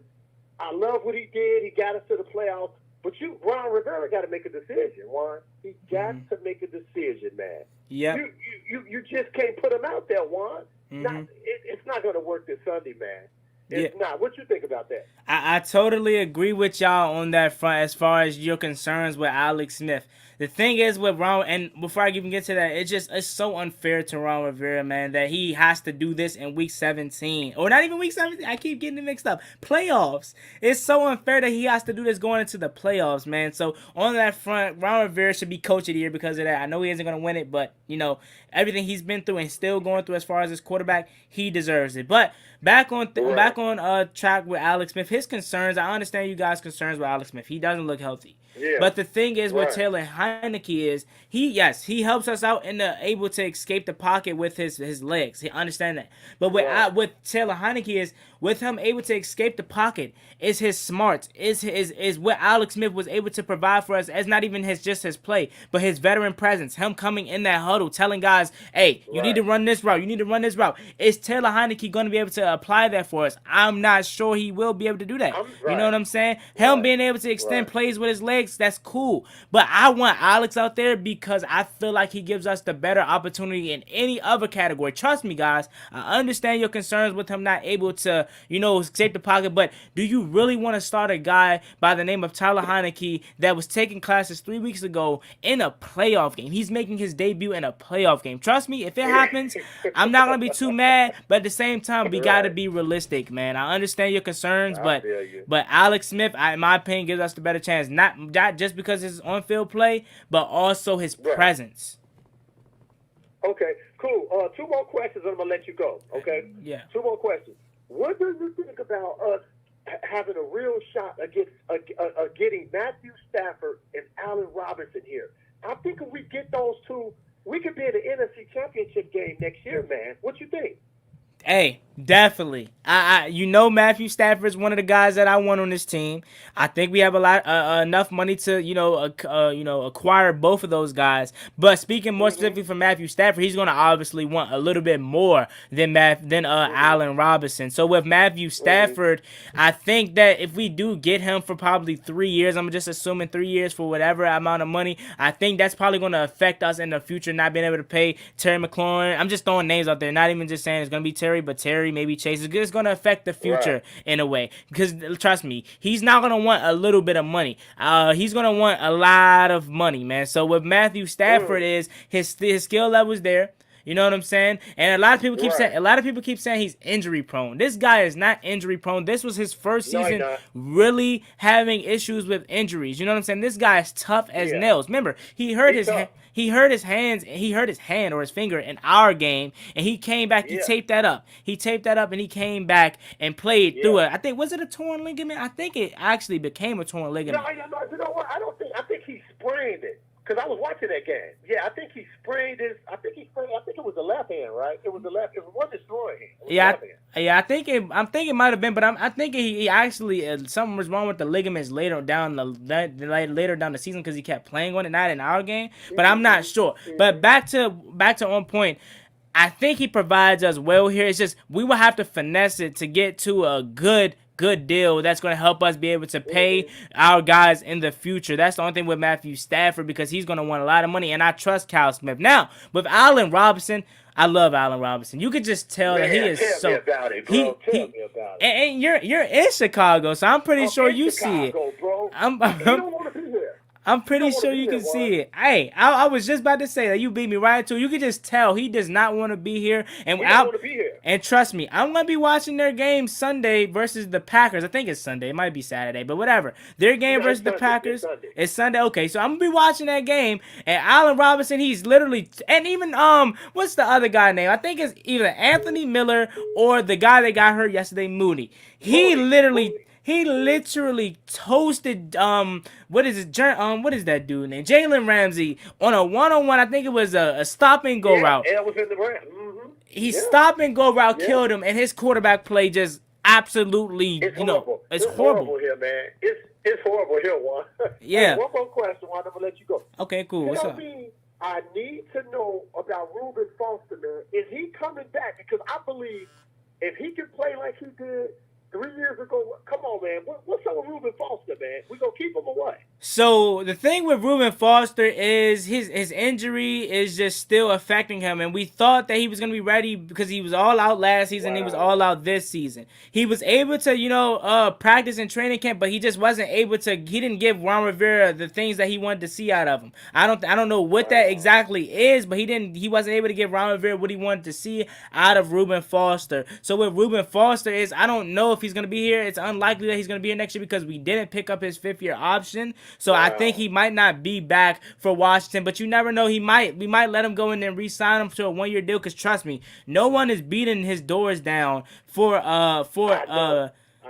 I love what he did. He got us to the playoffs. But Ron Rivera got to make a decision, Juan. He got to make a decision, man. Yeah. You just can't put him out there, Juan. It's not going to work this Sunday, man. It's not. What you think about that? I totally agree with y'all on that front as far as your concerns with Alex Smith. The thing is with Ron, and before I even get to that, it's so unfair to Ron Rivera, man, that he has to do this in week 17. Or not even week 17. I keep getting it mixed up. Playoffs. It's so unfair that he has to do this going into the playoffs, man. So on that front, Ron Rivera should be coach of the year because of that. I know he isn't going to win it, but, everything he's been through and still going through as far as his quarterback, he deserves it. But back on track with Alex Smith, his concerns, I understand you guys' concerns with Alex Smith. He doesn't look healthy. Yeah. But the thing is with Taylor Heineke is he helps us out in the able to escape the pocket with his legs. He understand that. But with Taylor Heineke is with him able to escape the pocket is his smarts, is what Alex Smith was able to provide for us. It's not even just his play, but his veteran presence. Him coming in that huddle, telling guys, "Hey, you need to run this route. You need to run this route." Is Taylor Heineke going to be able to apply that for us? I'm not sure he will be able to do that. You know what I'm saying? Him being able to extend plays with his legs picks, that's cool. But I want Alex out there because I feel like he gives us the better opportunity in any other category. Trust me, guys. I understand your concerns with him not able to, save the pocket. But do you really want to start a guy by the name of Tyler Heineke that was taking classes 3 weeks ago in a playoff game? He's making his debut in a playoff game. Trust me, if it happens, I'm not going to be too mad. But at the same time, we got to be realistic, man. I understand your concerns, but Alex Smith, in my opinion, gives us the better chance. Not just because his on-field play, but also his presence. Okay, cool. 2 more questions, and I'm going to let you go, okay? Yeah. 2 more questions. What do you think about us having a real shot against getting Matthew Stafford and Allen Robinson here? I think if we get those two, we could be in the NFC Championship game next year, man. What you think? Hey, definitely. Matthew Stafford is one of the guys that I want on this team. I think we have enough money to acquire both of those guys. But speaking more specifically for Matthew Stafford, he's going to obviously want a little bit more than Allen Robinson. So with Matthew Stafford, I think that if we do get him for probably 3 years, I'm just assuming 3 years for whatever amount of money, I think that's probably going to affect us in the future, not being able to pay Terry McLaurin. I'm just throwing names out there, not even just saying it's going to be Terry, but Terry, maybe Chase. It's going to affect the future in a way. Because, trust me, he's not going to want a little bit of money. He's going to want a lot of money, man. So with Matthew Stafford is his skill level is there. You know what I'm saying? And a lot of people keep saying he's injury prone. This guy is not injury prone. This was his first season really having issues with injuries. You know what I'm saying? This guy is tough as nails. Remember, he hurt his hand or his finger in our game, and he came back. He taped that up. And he came back and played through it. I think, was it a torn ligament? I think it actually became a torn ligament. No, you know what? I think he sprained it. Because I was watching that game. Yeah, I think he sprained his. I think it was the left hand, right? It was the left. It wasn't his throwing hand. I think it might have been, but I'm thinking he actually something was wrong with the ligaments later down the season because he kept playing on it, not in our game. But I'm not sure. But back to on point. I think he provides us well here. It's just we will have to finesse it to get to a good deal that's going to help us be able to pay our guys in the future. That's the only thing with Matthew Stafford because he's going to want a lot of money, and I trust Kyle Smith. Now, with Allen Robinson, I love Allen Robinson. You could just tell that he is so. Tell me about it, bro. Tell me about it. And you're in Chicago, so I'm pretty sure you see it. Bro. I'm you don't want to be here. I'm pretty sure you can see it. Hey, I was just about to say that you beat me right to it. You can just tell he does not want to be here. And want to be here. And trust me, I'm going to be watching their game Sunday versus the Packers. I think it's Sunday. It might be Saturday, but whatever. Their game versus the Packers. It's Sunday. Okay, so I'm going to be watching that game. And Allen Robinson, he's literally, and even, what's the other guy name? I think it's either Anthony Miller or the guy that got hurt yesterday, Mooney. He literally toasted what is that dude named Jalen Ramsey on a one-on-one. I think it was a stop and go route. Yeah, it was in the round. Mm-hmm. He stop and go route killed him, and his quarterback play just absolutely it's horrible here, man. It's horrible here, Juan. Yeah. Hey, one more question, Juan. I'm gonna let you go. Okay, cool. What's up? I need to know about Reuben Foster, man. Is he coming back? Because I believe if he can play like he did 3 years ago, come on, man. What's up with Reuben Foster, man? We gonna keep him or what? So the thing with Reuben Foster is his injury is just still affecting him, and we thought that he was gonna be ready because he was all out last season. Wow. He was all out this season. He was able to practice in training camp, but he just wasn't able to. He didn't give Ron Rivera the things that he wanted to see out of him. I don't know what that exactly is, but he wasn't able to give Ron Rivera what he wanted to see out of Reuben Foster. So with Reuben Foster is I don't know if he's going to be here. It's unlikely that he's going to be here next year because we didn't pick up his 5th-year option. So I think he might not be back for Washington, but you never know. We might let him go in and re-sign him to a 1-year deal because trust me, no one is beating his doors down for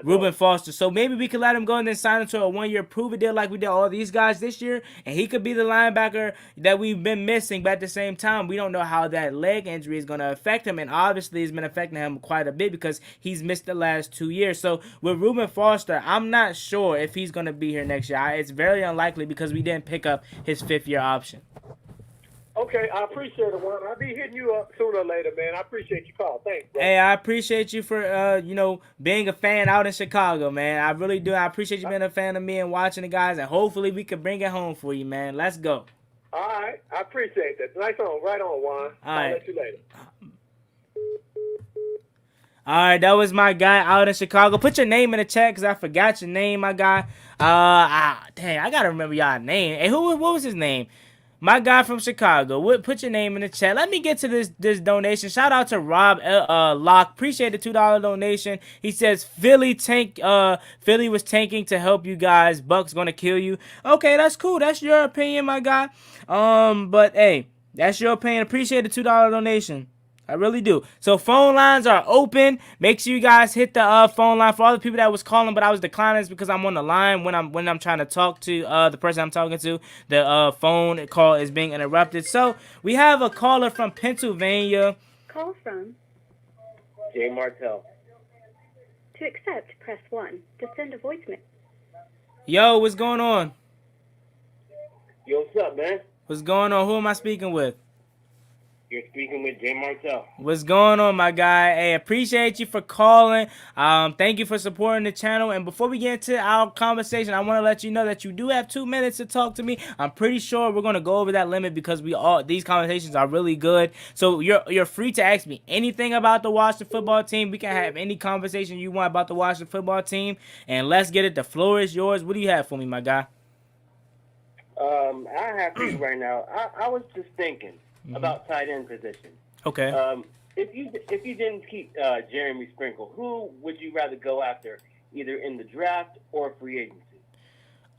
Reuben Foster. So maybe we could let him go and then sign him to a 1-year prove-it deal like we did all these guys this year, and he could be the linebacker that we've been missing. But at the same time, we don't know how that leg injury is going to affect him, and obviously it's been affecting him quite a bit because he's missed the last 2 years. So with Reuben Foster, I'm not sure if he's going to be here next year. It's very unlikely because we didn't pick up his 5th-year option. Okay, I appreciate it, Juan. I'll be hitting you up sooner or later, man. I appreciate your call. Thanks, bro. Hey, I appreciate you for being a fan out in Chicago, man. I really do. I appreciate you being a fan of me and watching the guys, and hopefully we can bring it home for you, man. Let's go. All right, I appreciate that. Nice on, right on, Juan. I'll let you later. All right, that was my guy out in Chicago. Put your name in the chat because I forgot your name, my guy. Dang, I gotta remember y'all name. Hey, what was his name? My guy from Chicago. Put your name in the chat. Let me get to this donation. Shout out to Rob Locke. Appreciate the $2 donation. He says Philly was tanking to help you guys. Buck's gonna kill you. Okay, that's cool. That's your opinion, my guy. But hey, that's your opinion. Appreciate the $2 donation. I really do. So phone lines are open. Make sure you guys hit the phone line. For all the people that was calling, but I was declining, it's because I'm on the line when I'm trying to talk to the person I'm talking to. The phone call is being interrupted. So we have a caller from Pennsylvania. Call from Jay Martel. To accept, press 1. To send a voicemail. Yo, what's going on? Yo, what's up, man? What's going on? Who am I speaking with? You're speaking with Jay Martel. What's going on, my guy? Hey, appreciate you for calling. Thank you for supporting the channel. And before we get into our conversation, I want to let you know that you do have 2 minutes to talk to me. I'm pretty sure we're gonna go over that limit because these conversations are really good. So you're free to ask me anything about the Washington football team. We can have any conversation you want about the Washington football team. And let's get it. The floor is yours. What do you have for me, my guy? I have for you right now. I was just thinking about tight end position. Okay. If you didn't keep Jeremy Sprinkle, who would you rather go after, either in the draft or free agency?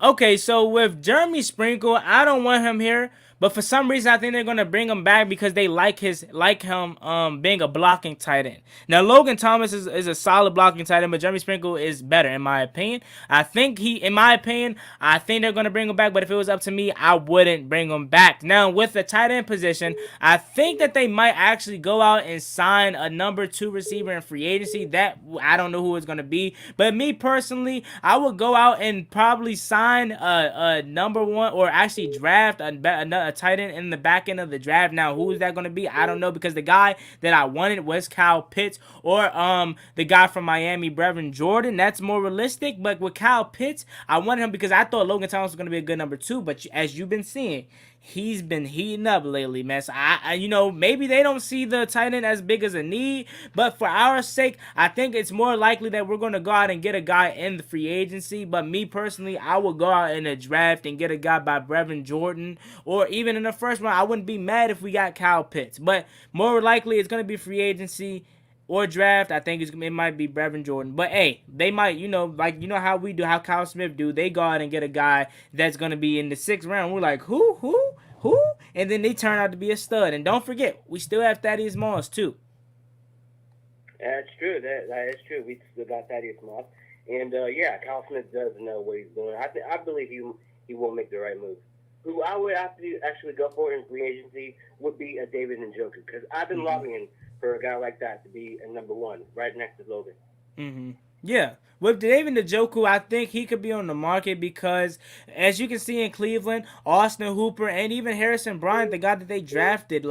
Okay, so with Jeremy Sprinkle, I don't want him here. But for some reason, I think they're going to bring him back because they like him being a blocking tight end. Now, Logan Thomas is a solid blocking tight end, but Jeremy Sprinkle is better, in my opinion. I think they're going to bring him back, but if it was up to me, I wouldn't bring him back. Now, with the tight end position, I think that they might actually go out and sign a number 2 receiver in free agency. That, I don't know who it's going to be. But me personally, I would go out and probably sign a number 1, or actually draft a tight end in the back end of the draft. Now, who is that going to be? I don't know, because the guy that I wanted was Kyle Pitts, or the guy from Miami, Brevin Jordan. That's more realistic. But with Kyle Pitts, I wanted him because I thought Logan Thomas was going to be a good number 2. But as you've been seeing, he's been heating up lately, man. So maybe they don't see the tight end as big as a need, but for our sake, I think it's more likely that we're going to go out and get a guy in the free agency. But me personally, I would go out in the draft and get a guy by Brevin Jordan, or even in the first round. I wouldn't be mad if we got Kyle Pitts, but more likely it's going to be free agency or draft. I think it might be Brevin Jordan. But hey, they might, how we do, how Kyle Smith do. They go out and get a guy that's going to be in the 6th round. We're like, who? And then they turn out to be a stud. And don't forget, we still have Thaddeus Moss too. That's true. That is true. We still got Thaddeus Moss. And Kyle Smith does know what he's doing. I believe he will make the right move. Who I would have to actually go for in free agency would be a David Njoku, because I've been lobbying for a guy like that to be a number 1 right next to Logan. Yeah. With David Njoku, I think he could be on the market because, as you can see in Cleveland, Austin Hooper and even Harrison Bryant, the guy that they drafted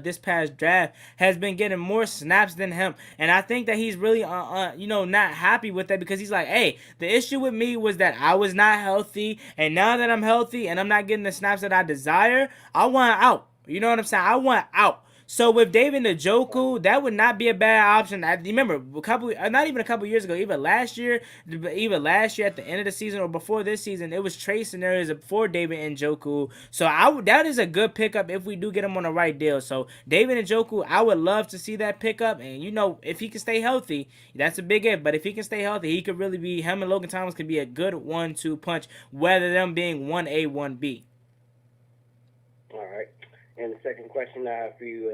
this past draft, has been getting more snaps than him. And I think that he's really, not happy with that, because he's like, hey, the issue with me was that I was not healthy, and now that I'm healthy and I'm not getting the snaps that I desire, I want out. You know what I'm saying? I want out. So with David Njoku, that would not be a bad option. I remember not even a couple years ago, even last year at the end of the season or before this season, it was trade scenarios for David Njoku. So that is a good pickup if we do get him on the right deal. So David Njoku, I would love to see that pickup. And if he can stay healthy, that's a big if. But if he can stay healthy, he could really be, him and Logan Thomas could be a good 1-2 punch, whether them being 1A, 1B. All right. And the second question I have for you,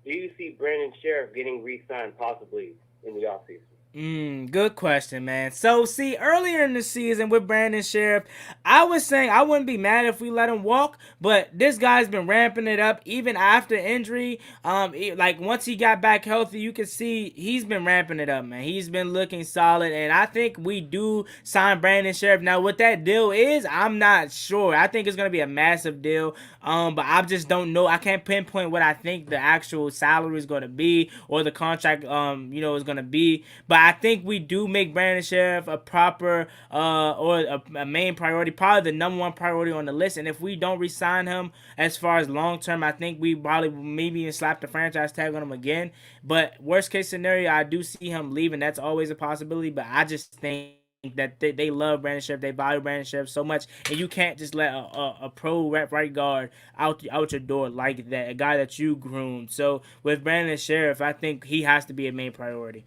do you see Brandon Sheriff getting re-signed possibly in the offseason? Good question, man. So, see, earlier in the season with Brandon Sheriff, I was saying I wouldn't be mad if we let him walk, but this guy's been ramping it up even after injury. Like once he got back healthy, you can see he's been ramping it up, man. He's been looking solid, and I think we do sign Brandon Sheriff. Now, what that deal is, I'm not sure. I think it's gonna be a massive deal, but I just don't know. I can't pinpoint what I think the actual salary is gonna be or the contract, is gonna be, but I think we do make Brandon Sheriff a proper or a main priority, probably the number one priority on the list. And if we don't re-sign him as far as long term, I think we probably maybe even slap the franchise tag on him again. But worst case scenario, I do see him leaving. That's always a possibility. But I just think that they love Brandon Sheriff, they value Brandon Sheriff so much, and you can't just let a pro right guard out your door like that, a guy that you groomed. So with Brandon Sheriff, I think he has to be a main priority.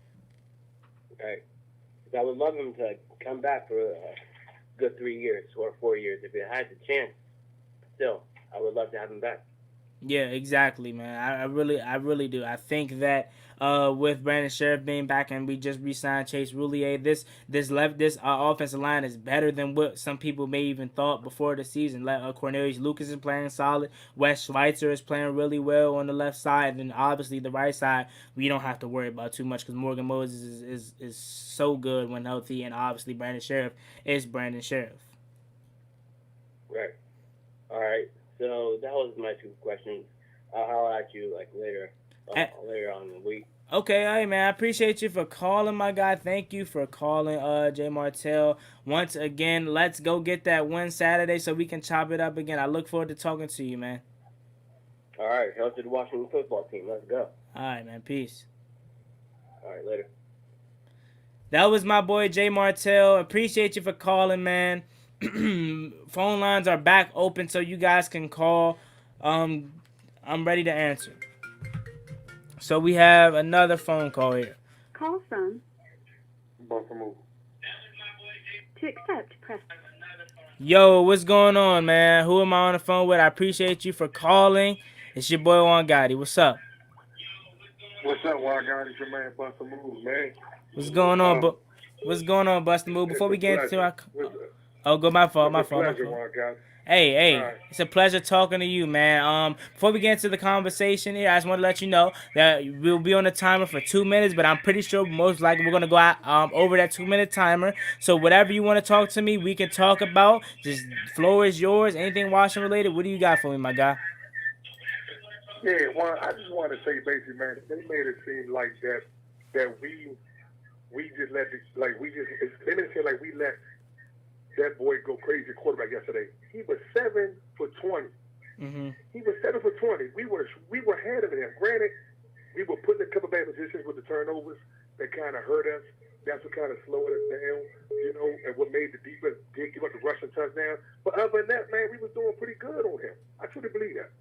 Right. I would love him to come back for a good 3 years or 4 years if it has a chance. Still, I would love to have him back. Yeah, exactly, man. I really do. I think that with Brandon Sheriff being back and we just re-signed Chase Roulier, this offensive line is better than what some people may even thought before the season. Cornelius Lucas is playing solid. Wes Schweitzer is playing really well on the left side, and then obviously the right side we don't have to worry about too much because Morgan Moses is so good when healthy, and obviously Brandon Sheriff is Brandon Sheriff. Right. All right. So that was my 2 questions. I'll ask you later on in the week. Okay, hey man, I appreciate you for calling, my guy. Thank you for calling, Jay Martel. Once again, let's go get that win Saturday so we can chop it up again. I look forward to talking to you, man. All right, health to the Washington football team. Let's go. All right, man. Peace. All right, later. That was my boy Jay Martel. Appreciate you for calling, man. Phone lines are back open so you guys can call. I'm ready to answer. So we have another phone call here. Call from. Baltimore. To accept, press. Yo, what's going on, man? Who am I on the phone with? I appreciate you for calling. It's your boy Juan Gotti. What's up? What's up, Juan Gotti? It's your man, Busta Move, man. What's going on, What's going on, Busta Move? Before we get into our... my fault. Hey, it's a pleasure talking to you, man. Before we get into the conversation here, I just want to let you know that we'll be on the timer for 2 minutes, but I'm pretty sure most likely we're going to go out over that 2-minute timer. So whatever you want to talk to me, we can talk about. Just floor is yours. Anything Washington related, what do you got for me, my guy? Yeah, well, I just want to say basically, man, they made it seem like that we just let they made it seem like we let that boy go crazy quarterback yesterday. He was 7 for 20. Mm-hmm. He was 7 for 20. We were ahead of him. Granted, we were put in a couple bad positions with the turnovers that kind of hurt us. That's what kind of slowed us down, and what made the defense did give up the rushing touchdown. But other than that, man, we was doing pretty good on him. I truly believe that.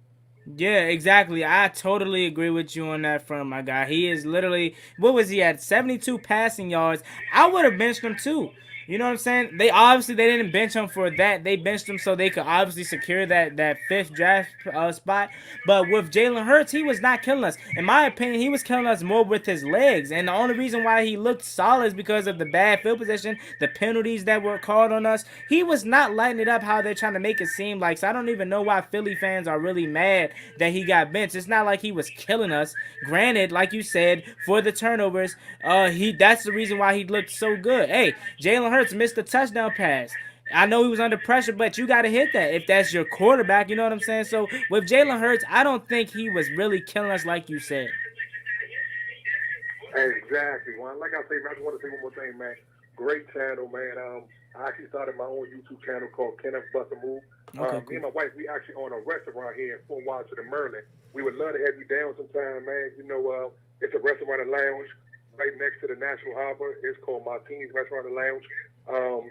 Yeah, exactly. I totally agree with you on that front, my guy. He is literally, what was he at? 72 passing yards. I would have benched him too. You know what I'm saying? They didn't bench him for that. They benched him so they could obviously secure that 5th draft spot. But with Jalen Hurts, he was not killing us. In my opinion, he was killing us more with his legs. And the only reason why he looked solid is because of the bad field position, the penalties that were called on us. He was not lighting it up how they're trying to make it seem like. So I don't even know why Philly fans are really mad that he got benched. It's not like he was killing us. Granted, like you said, for the turnovers, that's the reason why he looked so good. Hey, Jalen Hurts missed a touchdown pass. I know he was under pressure, but you got to hit that if that's your quarterback. You know what I'm saying? So with Jalen Hurts, I don't think he was really killing us like you said. Hey, exactly. Well, like I say, man, I just want to say one more thing, man. Great channel, man. I actually started my own YouTube channel called Kenneth Busta Move. Okay, Me and my wife, we actually own a restaurant here in Fort Washington, Maryland. We would love to have you down sometime, man. It's a restaurant and lounge right next to the National Harbor. It's called Martine's Restaurant and Lounge. You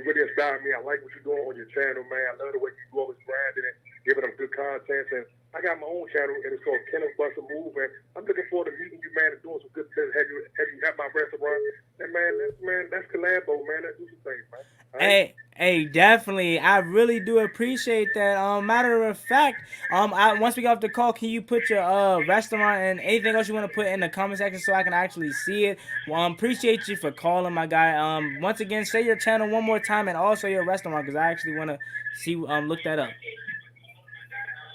really inspire me. I like what you're doing on your channel, man. I love the way you always branding it, giving them good content. And I got my own channel, and it's called Kenneth Busta Move. And I'm looking forward to meeting you, man, and doing some good things. Have you at my restaurant? And man, that's Colabo, man. Let's do some things, man. Right? Hey, definitely. I really do appreciate that. Matter of fact, once we get off the call, can you put your restaurant and anything else you want to put in the comment section so I can actually see it? Appreciate you for calling, my guy. Once again, say your channel one more time and also your restaurant because I actually want to see look that up.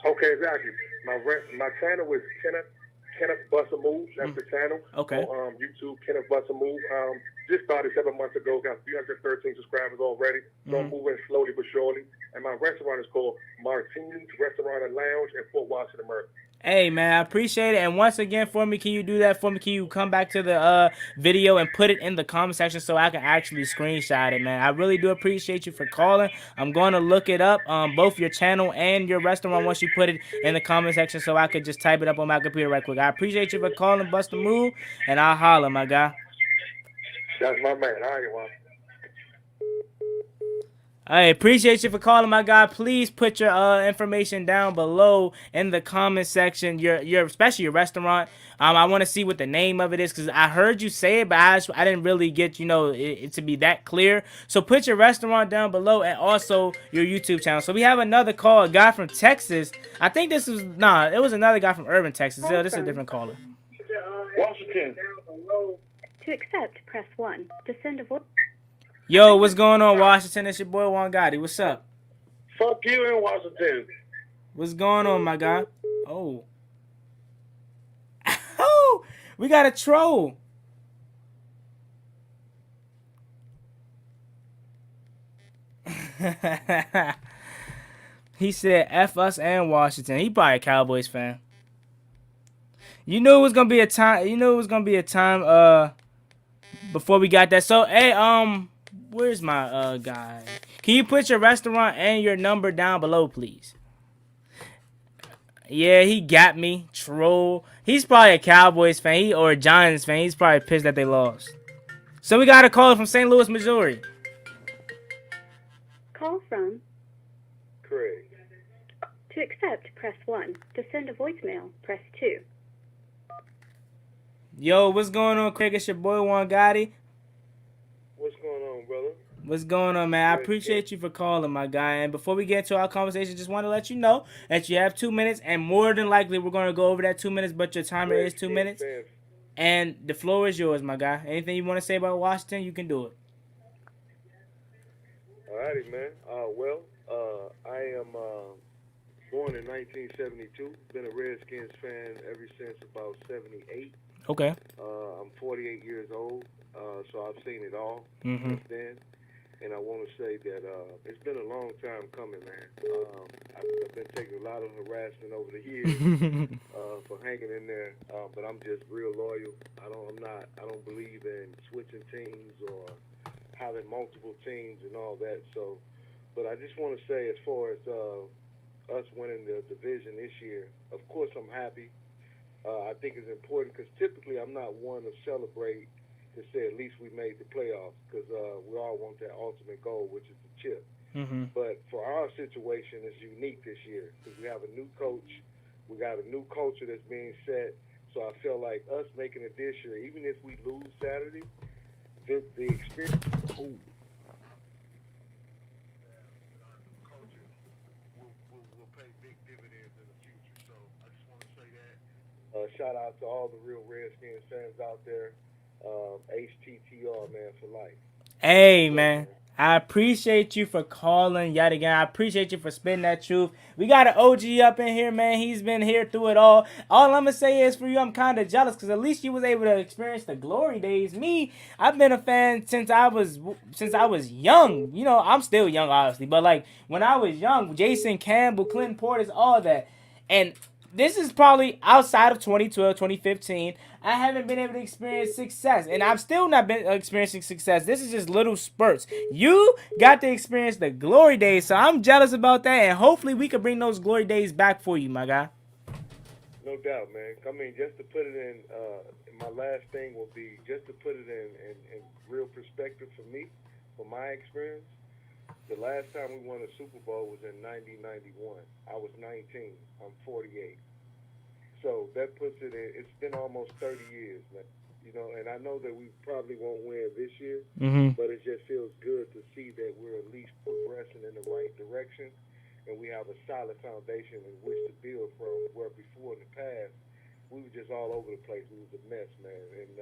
Okay, exactly. My channel is Kenneth Bust a Move. That's the channel. Okay. On YouTube, Kenneth Bust a Move. Just started 7 months ago. Got 313 subscribers already. So I'm moving slowly but surely. And my restaurant is called Martini's Restaurant and Lounge in Fort Washington, Maryland. Hey, man, I appreciate it. And once again, for me, can you do that for me? Can you come back to the video and put it in the comment section so I can actually screenshot it, man? I really do appreciate you for calling. I'm going to look it up, both your channel and your restaurant once you put it in the comment section so I could just type it up on my computer right quick. I appreciate you for calling, Bust a Move, and I'll holler, my guy. That's my man. All right, well. I appreciate you for calling, my guy. Please put your information down below in the comment section. Your especially your restaurant. I want to see what the name of it is because I heard you say it, but I didn't really get it to be that clear. So put your restaurant down below and also your YouTube channel. So we have another call, a guy from Texas. I think this was it was another guy from Urban, Texas. So this is a different caller. Washington. To accept, press 1. To send a voice. Yo, what's going on, Washington? It's your boy Juan Gotti. What's up? Fuck you in Washington. What's going on, my guy? Oh. Oh, we got a troll. He said F us and Washington. He probably a Cowboys fan. You knew it was gonna be a time, before we got that. So hey, where's my guy? Can you put your restaurant and your number down below, please? Yeah, he got me. Troll. He's probably a Cowboys fan or a Giants fan. He's probably pissed that they lost. So we got a caller from St. Louis, Missouri. Call from. Craig. To accept, press 1. To send a voicemail, press 2. Yo, what's going on, Craig? It's your boy Juan Gotti. What's going on, brother? What's going on, man? I appreciate you for calling, my guy. And before we get into our conversation, just want to let you know that you have 2 minutes, and more than likely we're going to go over that 2 minutes, but your timer is 2 minutes. And the floor is yours, my guy. Anything you want to say about Washington, you can do it. Alrighty, man. I am born in 1972. Been a Redskins fan ever since about 78. Okay. I'm 48 years old, so I've seen it all since then. And I want to say that it's been a long time coming, man. I've been taking a lot of harassment over the years for hanging in there, but I'm just real loyal. I don't believe in switching teams or having multiple teams and all that. So, but I just want to say, as far as us winning the division this year, of course I'm happy. I think it's important because typically I'm not one to celebrate to say at least we made the playoffs because we all want that ultimate goal, which is the chip. But for our situation, it's unique this year because we have a new coach. We got a new culture that's being set. So I feel like us making it this year, even if we lose Saturday, the experience will pay big dividends in the future. So I just want to say that. Shout out to all the real Redskins fans out there. HTTR, man, for life. Hey, man. I appreciate you for calling yet again. I appreciate you for spitting that truth. We got an OG up in here, man. He's been here through it all. All I'm going to say is for you, I'm kind of jealous because at least you was able to experience the glory days. Me, I've been a fan since I was young. You know, I'm still young, obviously. But, like, when I was young, Jason Campbell, Clinton Portis, all that. And this is probably outside of 2012, 2015. I haven't been able to experience success. And I've still not been experiencing success. This is just little spurts. You got to experience the glory days. So I'm jealous about that. And hopefully we can bring those glory days back for you, my guy. No doubt, man. I mean, just to put it in, my last thing will be just to put it in real perspective for me, for my experience. The last time we won a Super Bowl was in 1991. I was 19. I'm 48. So that puts it in, it's been almost 30 years, man. know, and I know that we probably won't win this year, but it just feels good to see that we're at least progressing in the right direction, and we have a solid foundation in which to build from. Where before in the past, we were just all over the place. We was a mess, man, and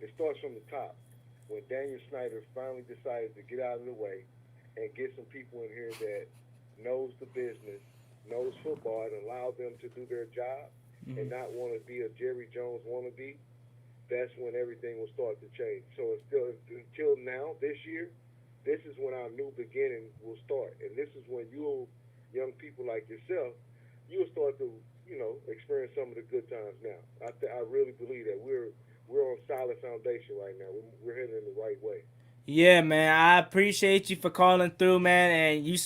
it starts from the top. When Daniel Snyder finally decided to get out of the way and get some people in here that knows the business, knows football, and allow them to do their job and not want to be a Jerry Jones wannabe, that's when everything will start to change. So it's still, until now, this year, this is when our new beginning will start. And this is when you, young people like yourself, you'll start to, you know, experience some of the good times now. I really believe that we're on solid foundation right now. We're heading in the right way. Yeah, man, I appreciate you for calling through, man, and you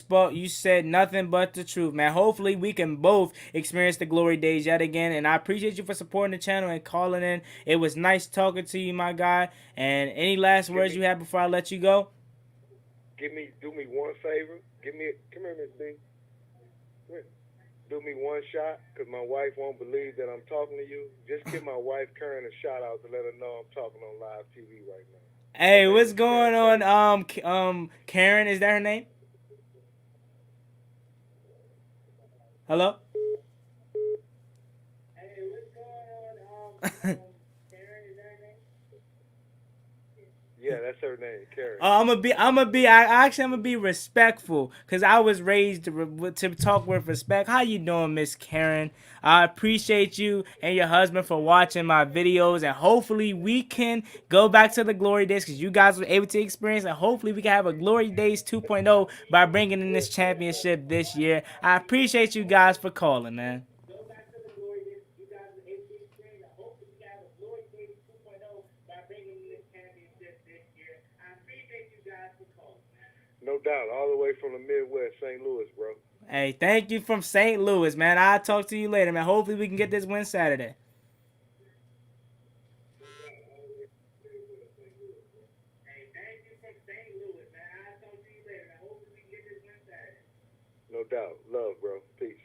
said nothing but the truth, man. Hopefully we can both experience the glory days yet again, and I appreciate you for supporting the channel and calling in. It was nice talking to you, my guy, and any last words you have before I let you go? Do me one favor. Come here, Miss B. Come here. Do me one shot, because my wife won't believe that I'm talking to you. Just give my wife Karen a shout out to let her know I'm talking on live TV right now. Hey, what's going on? Karen, is that her name? Hello? Hey, what's going on? Karen, is that her name? Yeah, that's her name, Karen. I'm gonna be respectful, because I was raised to talk with respect. How you doing, Miss Karen? I appreciate you and your husband for watching my videos, and hopefully we can go back to the glory days, because you guys were able to experience, and hopefully we can have a glory days 2.0 by bringing in this championship this year. I appreciate you guys for calling, man. No doubt, all the way from the Midwest, St. Louis, bro. Hey, thank you from St. Louis, man. I'll talk to you later, man. Hopefully we can get this win Saturday. No doubt. Love, bro. Peace.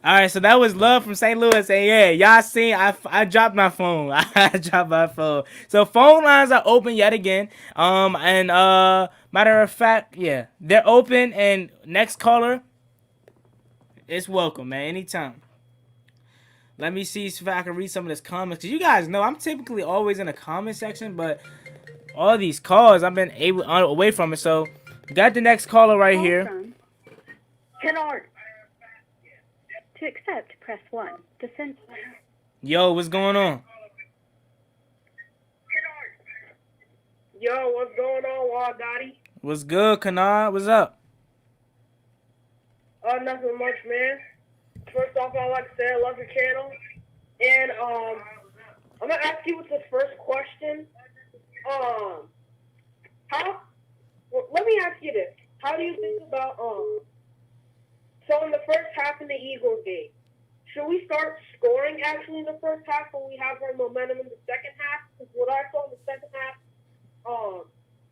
All right, so that was love from St. Louis. And yeah, y'all seen, I dropped my phone. I dropped my phone. So phone lines are open yet again. Matter of fact, yeah, they're open. And next caller is welcome, man. Anytime. Let me see if I can read some of this comments. Because you guys know I'm typically always in the comment section. But all these calls, I've been away from it. So got the next caller right here. Nard. To accept, press 1. To send... Yo, what's going on? Yo, what's going on, Wild Dottie? What's good, Kanard? What's up? Nothing much, man. First off, I'd like to say I love your channel. And, I'm gonna ask you with the first question. Let me ask you this. How do you think about, so in the first half in the Eagles game, should we start scoring actually in the first half when we have our momentum in the second half? Because what I saw in the second half,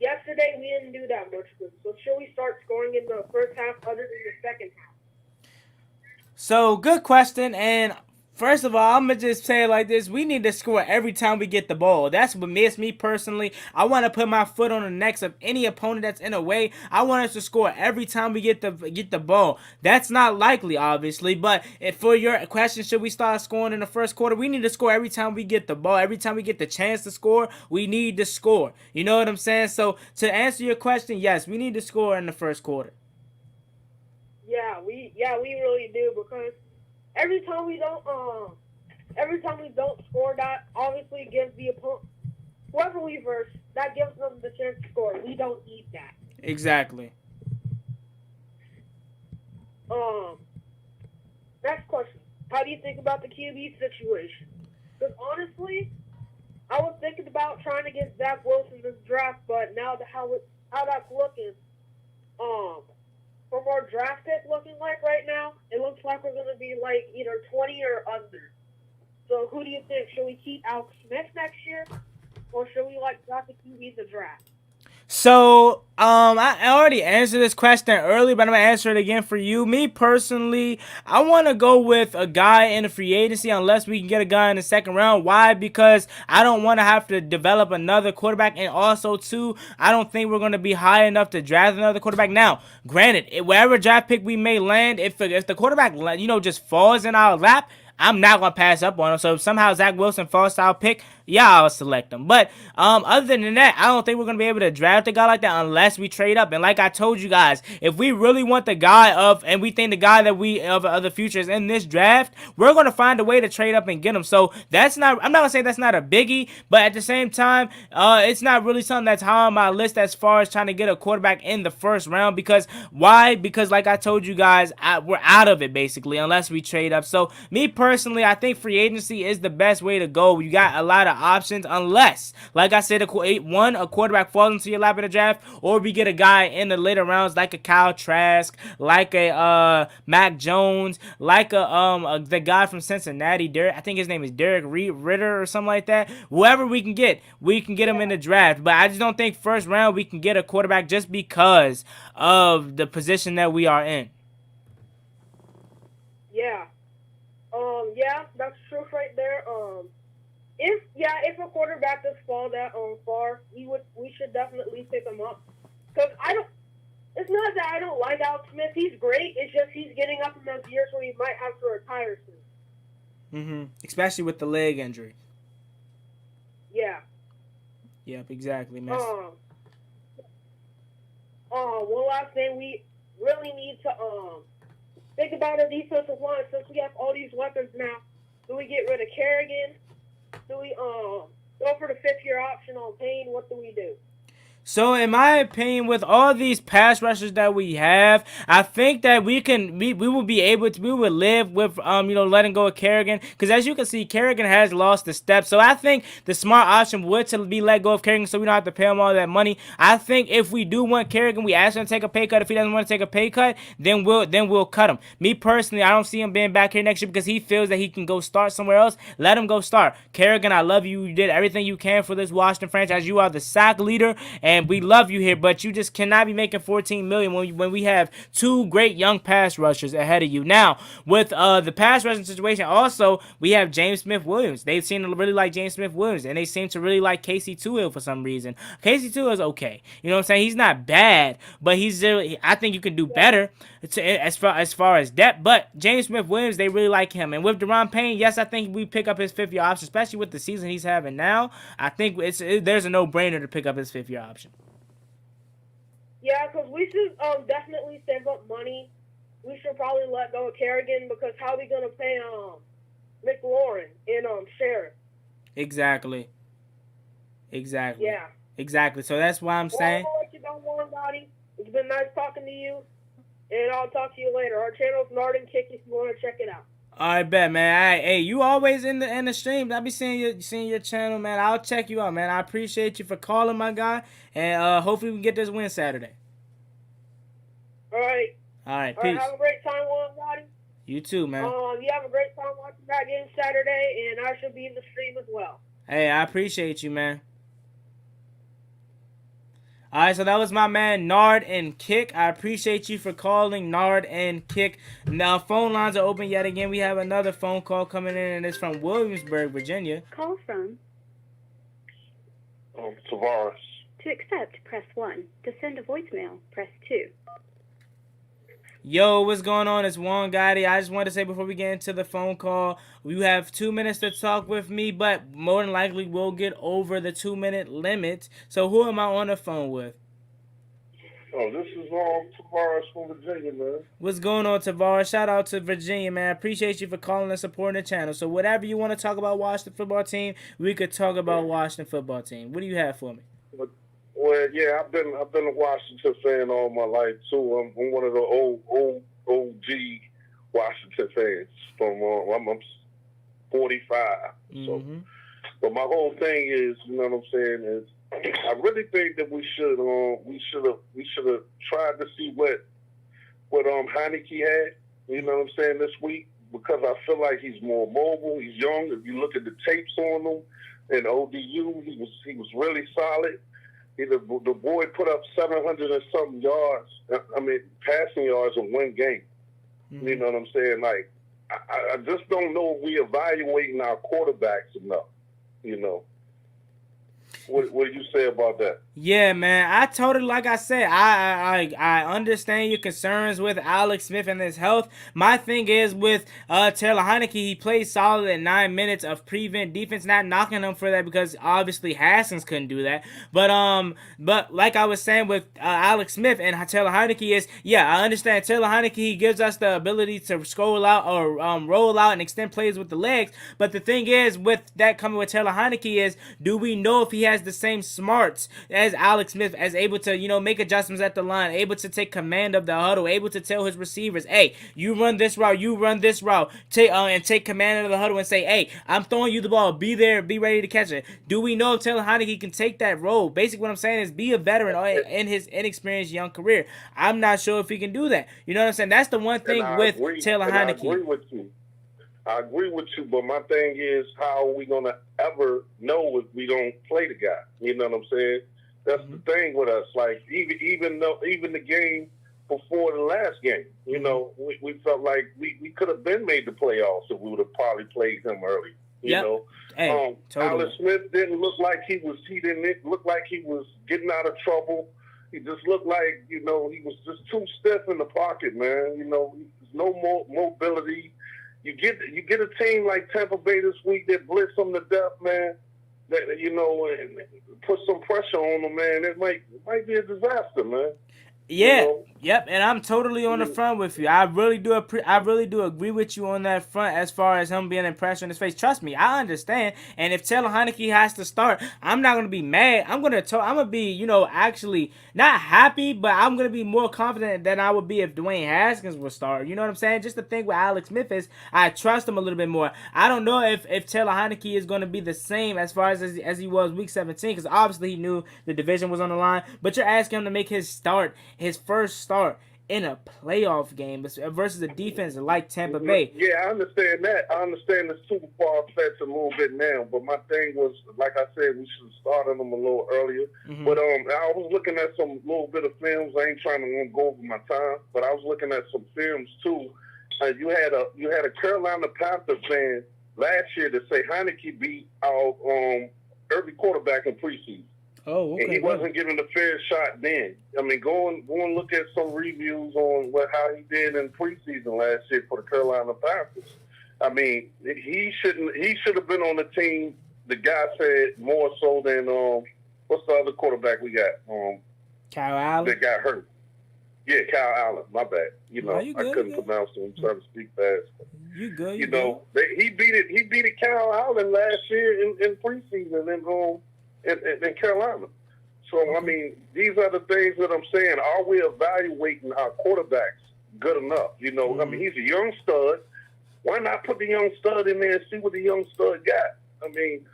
yesterday we didn't do that much good. So should we start scoring in the first half other than the second half? So, good question. And first of all, I'm going to just say it like this. We need to score every time we get the ball. That's what makes me personally. I want to put my foot on the necks of any opponent that's in a way. I want us to score every time we get the ball. That's not likely, obviously. But if for your question, should we start scoring in the first quarter? We need to score every time we get the ball. Every time we get the chance to score, we need to score. You know what I'm saying? So, to answer your question, yes, we need to score in the first quarter. Yeah, we really do, because every time we don't score, that obviously gives the opponent, whoever we verse, that gives them the chance to score. We don't need that. Exactly. Next question. How do you think about the QB situation? Because honestly, I was thinking about trying to get Zach Wilson this draft, but now how that's looking, from our draft pick looking like right now, it looks like we're going to be like either 20 or under. So who do you think? Should we keep Alex Smith next year, or should we draft a QB in the draft? So, I already answered this question earlier, but I'm gonna answer it again for you. Me personally, I want to go with a guy in the free agency unless we can get a guy in the second round. Why? Because I don't want to have to develop another quarterback, and also too, I don't think we're gonna be high enough to draft another quarterback. Now, granted, wherever draft pick we may land, if the quarterback just falls in our lap, I'm not gonna pass up on him. So if somehow Zach Wilson falls to our pick, yeah, I'll select him. But other than that, I don't think we're gonna be able to draft a guy like that unless we trade up. And like I told you guys, if we really want the guy and we think the guy that we of the future is in this draft, we're gonna find a way to trade up and get him. So that's not. I'm not gonna say that's not a biggie, but at the same time, it's not really something that's high on my list as far as trying to get a quarterback in the first round. Because why? Because like I told you guys, we're out of it basically unless we trade up. So me personally, I think free agency is the best way to go. You got a lot of options unless, like I said, a quarterback falls into your lap in the draft, or we get a guy in the later rounds like a Kyle Trask, like a Mac Jones, like the guy from Cincinnati, Derek. I think his name is Derek Ritter or something like that. Whoever we can get him in the draft. But I just don't think first round we can get a quarterback just because of the position that we are in. Yeah. Yeah, that's true right there. If a quarterback does fall that far, we should definitely pick him up. Cause it's not that I don't like Alex Smith. He's great. It's just he's getting up in those years where he might have to retire soon. Especially with the leg injury. Yeah. Yep, exactly, man. One last thing, we really need to think about our defensive line since we have all these weapons now. Do we get rid of Kerrigan? Do we go for the 5th-year option on Payne? What do we do? So, in my opinion, with all these pass rushers that we have, I think that we will be able to, we would live with, letting go of Kerrigan. Because as you can see, Kerrigan has lost the step. So, I think the smart option would to be let go of Kerrigan so we don't have to pay him all that money. I think if we do want Kerrigan, we ask him to take a pay cut. If he doesn't want to take a pay cut, then we'll cut him. Me personally, I don't see him being back here next year because he feels that he can go start somewhere else. Let him go start. Kerrigan, I love you. You did everything you can for this Washington franchise. You are the sack leader. And we love you here, but you just cannot be making $14 million when we have two great young pass rushers ahead of you. Now, with the pass rushing situation, also, we have James Smith-Williams. They seem to really like James Smith-Williams, and they seem to really like Casey Toohill for some reason. Casey Toohill is okay. You know what I'm saying? He's not bad, but I think you can do better as far as depth, but James Smith-Williams, they really like him. And with Daron Payne, yes, I think we pick up his 5th-year option, especially with the season he's having now. I think there's a no-brainer to pick up his 5th-year option. Yeah, because we should definitely save up money. We should probably let go of Kerrigan because how are we going to pay McLaurin and Sheriff? Exactly. Yeah. Exactly. So that's why I'm saying. I'll let you go, Warren Body. It's been nice talking to you, and I'll talk to you later. Our channel's Nard and Kik if you want to check it out. All right, bet, man. Hey, you always in the stream. I be seeing your channel, man. I'll check you out, man. I appreciate you for calling, my guy, and hopefully we can get this win Saturday. All right. Peace. Have a great time, Warren Body. You too, man. You have a great time watching that game Saturday, and I should be in the stream as well. Hey, I appreciate you, man. All right, so that was my man Nard and Kik. I appreciate you for calling, Nard and Kik. Now, phone lines are open yet again. We have another phone call coming in, and it's from Williamsburg, Virginia. Call from Tavaras. To accept, press 1. To send a voicemail, press 2. Yo, what's going on? It's Juan Gotti. I just wanted to say before we get into the phone call, you have 2 minutes to talk with me, but more than likely we'll get over the 2-minute limit. So who am I on the phone with? Oh, this is Tavaras from Virginia, man. What's going on, Tavaras? Shout out to Virginia, man. I appreciate you for calling and supporting the channel. So whatever you want to talk about Washington football team, we could talk about Washington football team. What do you have for me? Well, yeah, I've been a Washington fan all my life too. I'm one of the old OG Washington fans. I'm 45. So, but my whole thing is, you know what I'm saying, is I really think that we should have tried to see what Heineke had. You know what I'm saying, this week, because I feel like he's more mobile. He's young. If you look at the tapes on him in ODU, he was really solid. the boy put up 700 and something yards. I mean, passing yards in one game. Mm-hmm. You know what I'm saying? Like, I just don't know if we evaluating our quarterbacks enough. You know. What do you say about that? Yeah, man, I totally, like I said, I understand your concerns with Alex Smith and his health. My thing is with Taylor Heinicke, he played solid in 9 minutes of prevent defense. Not knocking him for that because obviously Haskins couldn't do that. But like I was saying with Alex Smith and Taylor Heinicke is, yeah, I understand Taylor Heinicke, he gives us the ability to scroll out or roll out and extend plays with the legs. But the thing is with that coming with Taylor Heinicke is, do we know if he has the same smarts as Alex Smith, as able to, you know, make adjustments at the line, able to take command of the huddle, able to tell his receivers, hey, you run this route, and take command of the huddle and say, hey, I'm throwing you the ball, be there, be ready to catch it. Do we know if Taylor Heinicke can take that role? Basically what I'm saying is be a veteran in his inexperienced young career. I'm not sure if he can do that. You know what I'm saying? That's the one thing with Taylor Heinicke. I agree with you, but my thing is, how are we going to ever know if we don't play the guy? You know what I'm saying? That's the thing with us. Like, even the game before the last game, you know, we felt like we could have been made the playoffs if we would have probably played him early. You know, totally. Alex Smith didn't look like he didn't look like he was getting out of trouble. He just looked like, you know, he was just too stiff in the pocket, man. You know, there's no more mobility. You get a team like Tampa Bay this week that blitz them to death, man. That, you know, and put some pressure on them, man. It might be a disaster, man. Yeah, you know? Yep, and I'm totally on the front with you. I really do agree with you on that front as far as him being impressed on his face. Trust me, I understand. And if Taylor Heinicke has to start, I'm not gonna be mad. I'm gonna be, you know, actually not happy, but I'm gonna be more confident than I would be if Dwayne Haskins would start. You know what I'm saying? Just the thing with Alex Smith is I trust him a little bit more. I don't know if Taylor Heinicke is gonna be the same as far as he was week 17, because obviously he knew the division was on the line. But you're asking him to make his first start in a playoff game versus a defense like Tampa Bay. Yeah, I understand that. I understand it's too far-fetched a little bit now, but my thing was, like I said, we should have started them a little earlier. Mm-hmm. But I was looking at some little bit of films. I ain't trying to go over my time, but I was looking at some films too. You had a Carolina Panthers fan last year that say Heinicke beat out every quarterback in preseason. Oh, okay. And he wasn't given a fair shot then. I mean, go and look at some reviews on how he did in preseason last year for the Carolina Panthers. I mean, he should have been on the team. The guy said more so than what's the other quarterback we got? Kyle Allen. That got hurt. Yeah, Kyle Allen. My bad. You know, I couldn't pronounce him. I'm trying to speak fast. You good? You know, he beat it Kyle Allen last year in preseason in Carolina. So, I mean, these are the things that I'm saying. Are we evaluating our quarterbacks good enough? You know, I mean, he's a young stud. Why not put the young stud in there and see what the young stud got? I mean,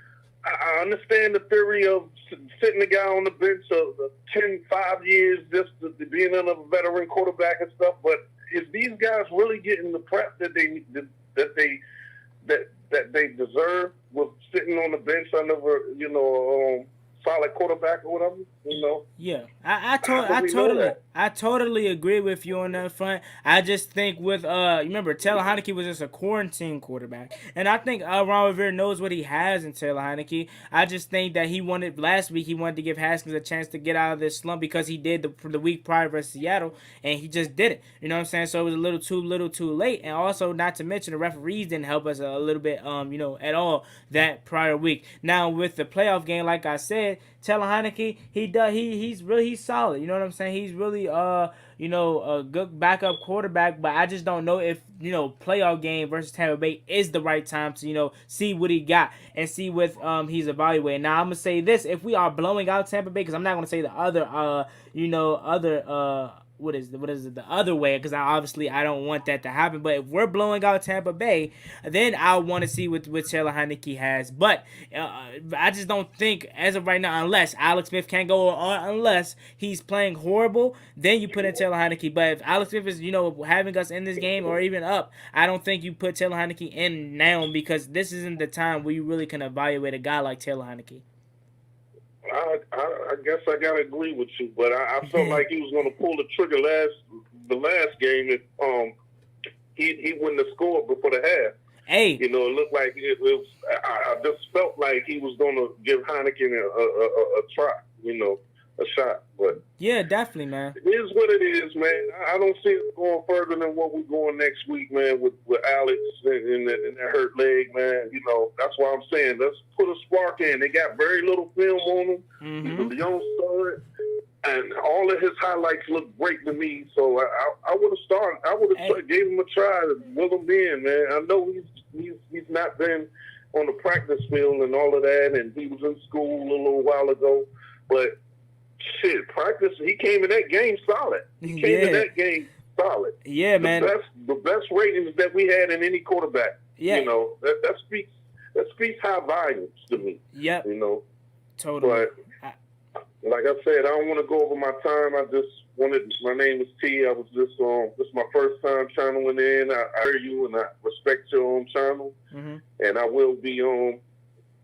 I understand the theory of sitting the guy on the bench of 5 years just to being a veteran quarterback and stuff, but is these guys really getting the prep that they deserve with sitting on the bench under, you know, solid quarterback or whatever, you know? Yeah, I totally agree with you on that front. I just think with remember Taylor Heinicke was just a quarantine quarterback, and I think Ron Rivera knows what he has in Taylor Heinicke. I just think that last week he wanted to give Haskins a chance to get out of this slump because he did the week prior versus Seattle, and he just did it. You know what I'm saying? So it was a little too late, and also not to mention the referees didn't help us a little bit, you know, at all that prior week. Now with the playoff game, like I said, Taylor Heinicke, he's solid. You know what I'm saying? He's really you know, a good backup quarterback, but I just don't know if, you know, playoff game versus Tampa Bay is the right time to, you know, see what he got and see what he's evaluating. Now I'm gonna say this: if we are blowing out Tampa Bay, because I'm not gonna say the other what is it the other way, because I don't want that to happen. But if we're blowing out Tampa Bay, then I want to see what Taylor Heinicke has. But I just don't think as of right now, unless Alex Smith can't go on, unless he's playing horrible, then you put in Taylor Heinicke. But if Alex Smith is, you know, having us in this game or even up, I don't think you put Taylor Heinicke in now, because this isn't the time where you really can evaluate a guy like Taylor Heinicke. I guess I gotta agree with you, but I felt like he was gonna pull the trigger the last game. If he wouldn't have scored before the half. Hey, you know, it looked like it was. I just felt like he was gonna give Heineken a try. You know, a shot, but yeah, definitely, man. it is what it is, man. I don't see it going further than what we're going next week, man, with Alex and that hurt leg, man. You know, that's why I'm saying let's put a spark in. They got very little film on him. He's a young stud, and all of his highlights look great to me. So I would have started. I would have gave him a try to will him in, man. I know he's not been on the practice field and all of that, and he was in school a little while ago, but. Shit, practice. He came in that game solid. He came in that game solid. Yeah, man. The best ratings that we had in any quarterback. Yeah. You know, that speaks high volumes to me. Yep. You know. Totally. But like I said, I don't want to go over my time. I just wanted. My name is T. I was just this is my first time channeling in. I hear you and I respect your own channel, and I will be on.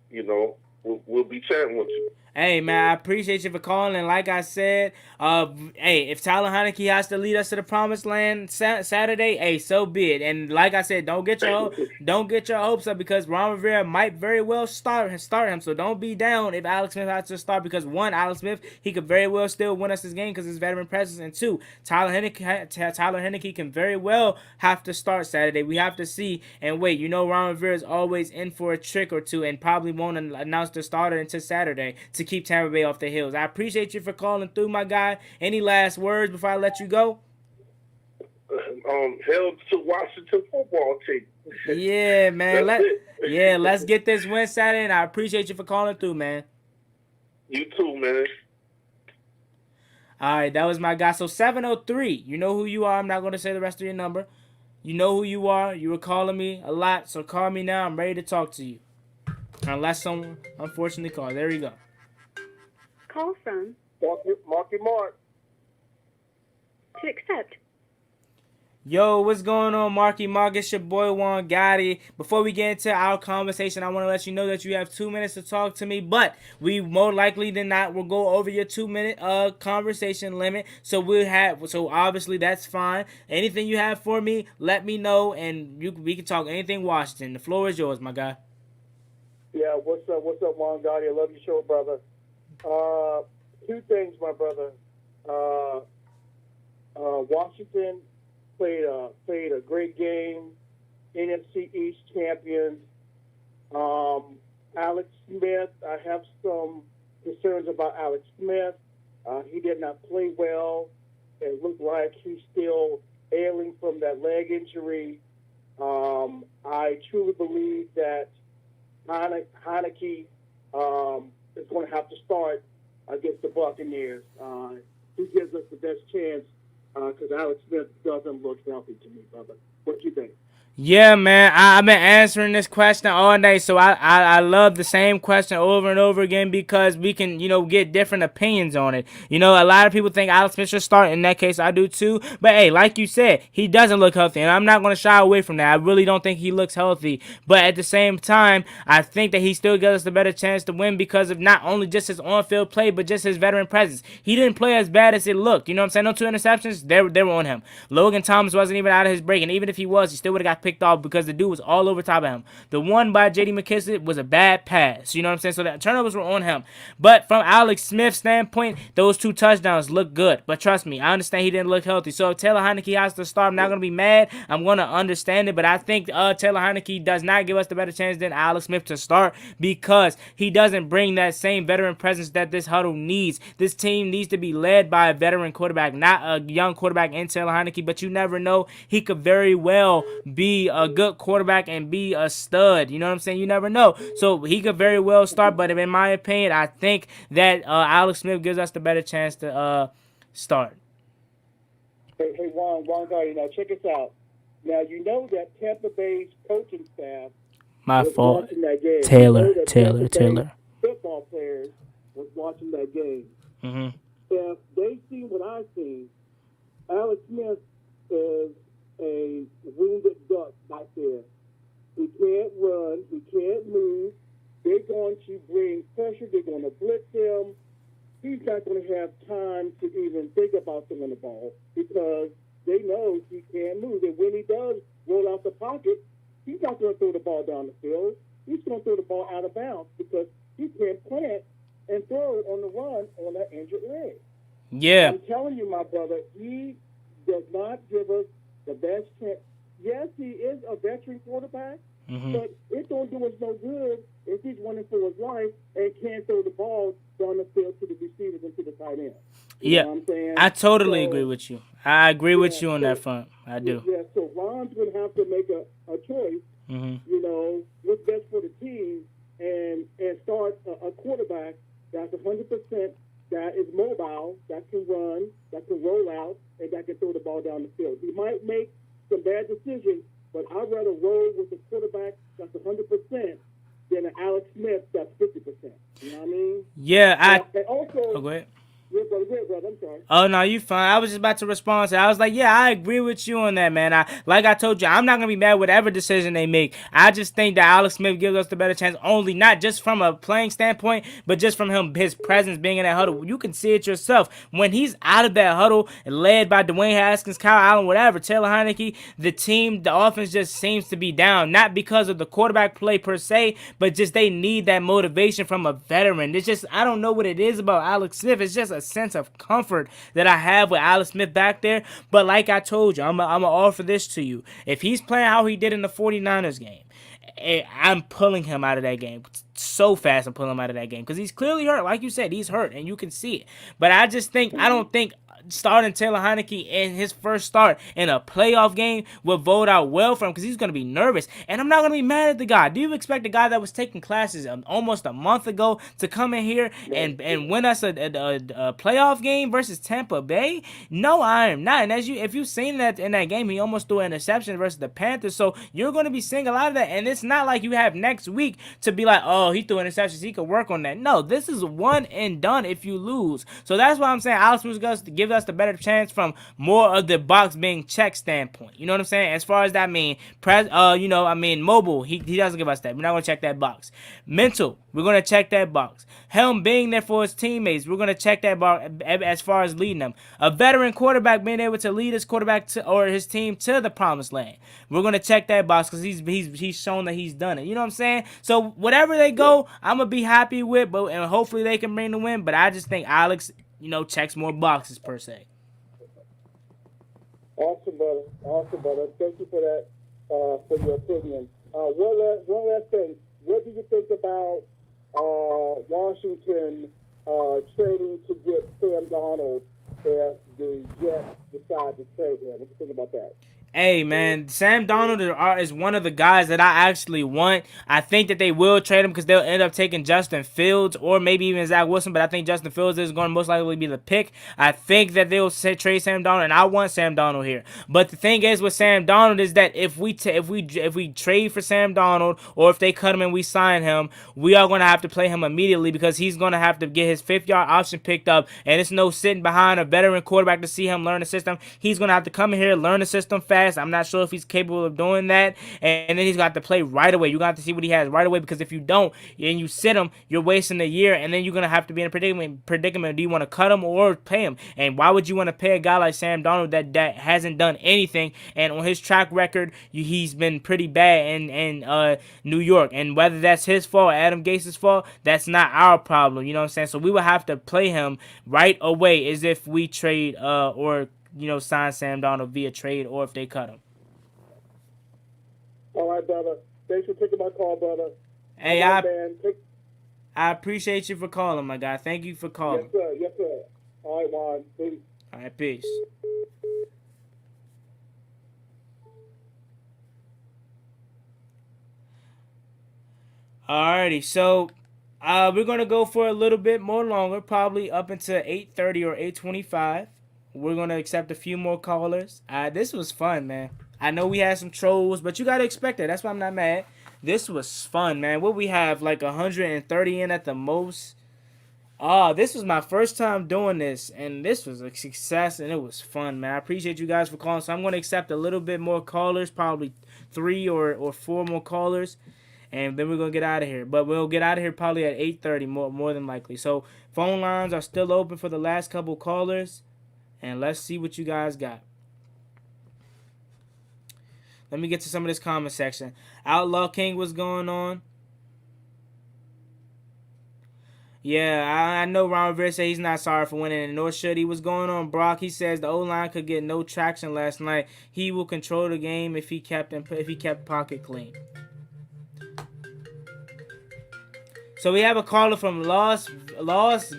You know, we'll be chatting with you. Hey, man, I appreciate you for calling. And like I said, hey, if Tyler Heineke has to lead us to the promised land Saturday, hey, so be it. And like I said, don't get your hopes up because Ron Rivera might very well start him. So don't be down if Alex Smith has to start because one, Alex Smith, he could very well still win us this game because his veteran presence. And two, Tyler Heineke can very well have to start Saturday. We have to see and wait. You know, Ron Rivera is always in for a trick or two and probably won't announce the starter until Saturday to keep Tampa Bay off the hills. I appreciate you for calling through, my guy. Any last words before I let you go? Held to Washington football team. Yeah, man. Let's get this win Saturday, and I appreciate you for calling through, man. You too, man. All right, that was my guy. So 703, you know who you are. I'm not going to say the rest of your number. You know who you are. You were calling me a lot, so call me now. I'm ready to talk to you. Unless someone unfortunately calls. There you go. Call from Marky Mark. To accept. Yo, what's going on, Marky Mark? It's your boy Juan Gotti. Before we get into our conversation, I want to let you know that you have 2 minutes to talk to me, but we more likely than not will go over your 2-minute conversation limit. So obviously that's fine. Anything you have for me, let me know, and we can talk anything Washington. The floor is yours, my guy. Yeah, what's up, Juan Gotti? I love your show, brother. Two things, my brother. Washington played a great game. NFC East champions. Alex Smith, I have some concerns about Alex Smith. He did not play well. It looked like he's still ailing from that leg injury. I truly believe that Heineke is going to have to start against the Buccaneers. He gives us the best chance because Alex Smith doesn't look healthy to me, brother. What do you think? Yeah, man, I've been answering this question all day, so I love the same question over and over again because we can, get different opinions on it. A lot of people think Alex Smith should start. In that case, I do too. But, hey, like you said, he doesn't look healthy, and I'm not going to shy away from that. I really don't think he looks healthy. But at the same time, I think that he still gives us the better chance to win because of not only just his on-field play, but just his veteran presence. He didn't play as bad as it looked. You know what I'm saying? No 2 interceptions, they were on him. Logan Thomas wasn't even out of his break, and even if he was, he still would have got picked off because the dude was all over top of him. The one by J.D. McKissick was a bad pass. You know what I'm saying? So the turnovers were on him. But from Alex Smith's standpoint, those 2 touchdowns look good. But trust me, I understand he didn't look healthy. So if Taylor Heineke has to start, I'm not going to be mad. I'm going to understand it. But I think Taylor Heineke does not give us the better chance than Alex Smith to start because he doesn't bring that same veteran presence that this huddle needs. This team needs to be led by a veteran quarterback, not a young quarterback in Taylor Heineke. But you never know. He could very well be a good quarterback and be a stud. You know what I'm saying? You never know. So he could very well start, but in my opinion, I think that Alex Smith gives us the better chance to start. Hey, Juan Gotti, now check us out. Now, you know that Tampa Bay's coaching staff My was fault. watching that game. Taylor. Football players was watching that game. Mm-hmm. If they see what I see, Alex Smith is a wounded duck back there. He can't run. He can't move. They're going to bring pressure. They're going to blitz him. he's not going to have time to even think about throwing the ball because they know he can't move. And when he does roll out the pocket, he's not going to throw the ball down the field. He's going to throw the ball out of bounds because he can't plant and throw on the run on that injured leg. Yeah. I'm telling you, my brother, he does not give us the best chance. Yes, he is a veteran quarterback, but it don't do us no good if he's running for his life and can't throw the ball down the field to the receivers and to the tight end. You know what I'm saying? I totally agree with you. I agree with you on that front. I do. Yeah, so Ron's going to have to make a choice, you know, what's best for the team and start a quarterback that's 100%, that is mobile, that can run, that can roll out, and that can throw the ball down the field. He might make some bad decisions, but I'd rather roll with a quarterback that's 100% than an Alex Smith that's 50%. You know what I mean? Yeah, and also, go ahead. Yeah, brother, I'm sorry. Oh, no, you fine. I was just about to respond to that. I was like, yeah, I agree with you on that, man. Like I told you, I'm not going to be mad with whatever decision they make. I just think that Alex Smith gives us the better chance, only not just from a playing standpoint, but just from his presence being in that huddle. You can see it yourself. When he's out of that huddle, led by Dwayne Haskins, Kyle Allen, whatever, Taylor Heineke, the offense just seems to be down. Not because of the quarterback play per se, but just they need that motivation from a veteran. It's just, I don't know what it is about Alex Smith. It's just a sense of comfort that I have with Alex Smith back there. But like I told you, I'm going to offer this to you. If he's playing how he did in the 49ers game, I'm pulling him out of that game so fast. I'm pulling him out of that game because he's clearly hurt. Like you said, he's hurt and you can see it. But I don't think starting Taylor Heineke in his first start in a playoff game will vote out well for him because he's going to be nervous. And I'm not going to be mad at the guy. Do you expect the guy that was taking classes almost a month ago to come in here and win us a playoff game versus Tampa Bay? No, I am not. And if you've seen that in that game, he almost threw an interception versus the Panthers. So you're going to be seeing a lot of that. And it's not like you have next week to be like, oh, he threw interceptions, he could work on that. No, this is one and done if you lose. So that's why I'm saying Alex was going to give us the better chance from more of the box being checked standpoint. You know what I'm saying? As far as that mobile, he doesn't give us that. We're not going to check that box. Mental, we're going to check that box. Him being there for his teammates, we're going to check that box as far as leading them. A veteran quarterback being able to lead his quarterback or his team to the promised land. We're going to check that box because he's shown that he's done it. You know what I'm saying? So whatever they go, I'm going to be happy with, and hopefully they can bring the win. But I just think Alex, checks more boxes per se. Awesome, brother. Thank you for that, for your opinion. One last thing. What do you think about Washington trading to get Sam Darnold if the Jets decide to trade him? What do you think about that? Hey, man, Sam Darnold is one of the guys that I actually want. I think that they will trade him because they'll end up taking Justin Fields or maybe even Zach Wilson, but I think Justin Fields is going to most likely be the pick. I think that they'll trade Sam Darnold, and I want Sam Darnold here. But the thing is with Sam Darnold is that if we trade for Sam Darnold or if they cut him and we sign him, we are going to have to play him immediately because he's going to have to get his fifth-yard option picked up, and it's no sitting behind a veteran quarterback to see him learn the system. He's going to have to come in here, learn the system fast. I'm not sure if he's capable of doing that. And then he's got to play right away. You're going to have to see what he has right away because if you don't and you sit him, you're wasting a year and then you're going to have to be in a predicament. Do you want to cut him or pay him? And why would you want to pay a guy like Sam Darnold that hasn't done anything? And on his track record, he's been pretty bad in New York. And whether that's his fault or Adam Gase's fault, that's not our problem. You know what I'm saying? So we will have to play him right away as if we trade or sign Sam Darnold via trade or if they cut him. All right, brother. Thanks for taking my call, brother. Hey, I appreciate you for calling, my guy. Thank you for calling. Yes, sir. All right, Juan. Peace. All right, peace. Alrighty, so we're going to go for a little bit more longer, probably up until 8:30 or 8:25. We're going to accept a few more callers. This was fun, man. I know we had some trolls, but you got to expect that. That's why I'm not mad. This was fun, man. What we have, like 130 in at the most. This was my first time doing this, and this was a success, and it was fun, man. I appreciate you guys for calling. So I'm going to accept a little bit more callers, probably 3 or 4 more callers. and then we're going to get out of here. But we'll get out of here probably at 8:30 more than likely. So phone lines are still open for the last couple callers, and let's see what you guys got. Let me get to some of this comment section. Outlaw King, what's going on? Yeah, I know Ron Rivera said he's not sorry for winning, and nor should he. What's going on, Brock? He says the O-line could get no traction last night. He will control the game if he kept pocket clean. So we have a caller from Los